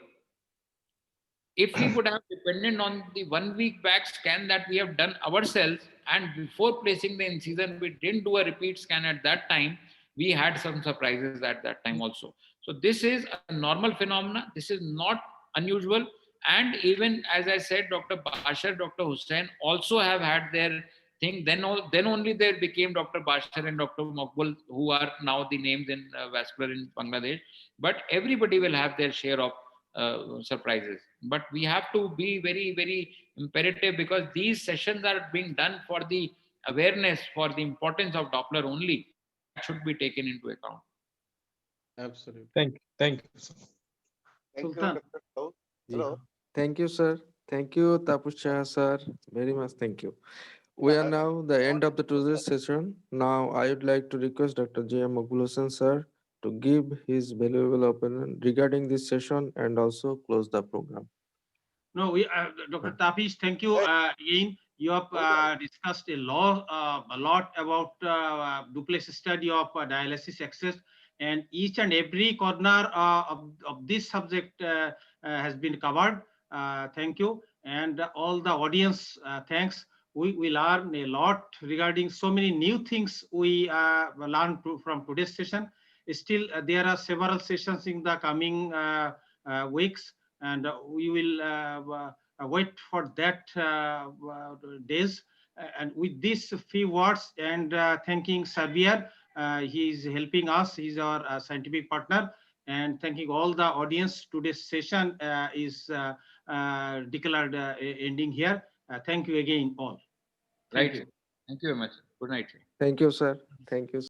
If we would have depended on the 1 week back scan that we have done ourselves, and before placing the incision, we didn't do a repeat scan at that time, we had some surprises at that time also. So this is a normal phenomena. This is not unusual. And even as I said, Dr. Bashar, Dr. Hussain also have had their thing. Then only they became Dr. Bashar and Dr. Mokbul, who are now the names in vascular in Bangladesh. But everybody will have their share of surprises. But we have to be very, very imperative, because these sessions are being done for the awareness, for the importance of Doppler only. That should be taken into account. Absolutely. Thank you. Sir. Thank you, Sultan. Dr. Daud. Yeah. Hello. Thank you, sir. Thank you, Tapusha, sir. Very much thank you. We are now the end of the today's session. Now, I would like to request Dr. J.M. Mokul sir to give his valuable opinion regarding this session and also close the program. No, Dr. Tapish, thank you again. You have discussed a lot about duplex study of dialysis access, and each and every corner of this subject has been covered. Thank you, and all the audience, thanks. We learn a lot regarding so many new things we learned from today's session. Still, there are several sessions in the coming weeks, and we will wait for that days. And with these few words, and thanking Xavier, he is helping us, he's our scientific partner, and thanking all the audience. Today's session is declared ending here. Thank you again all. Thank Right. you. Thank you very much. Good night. Thank you, sir. Thank you.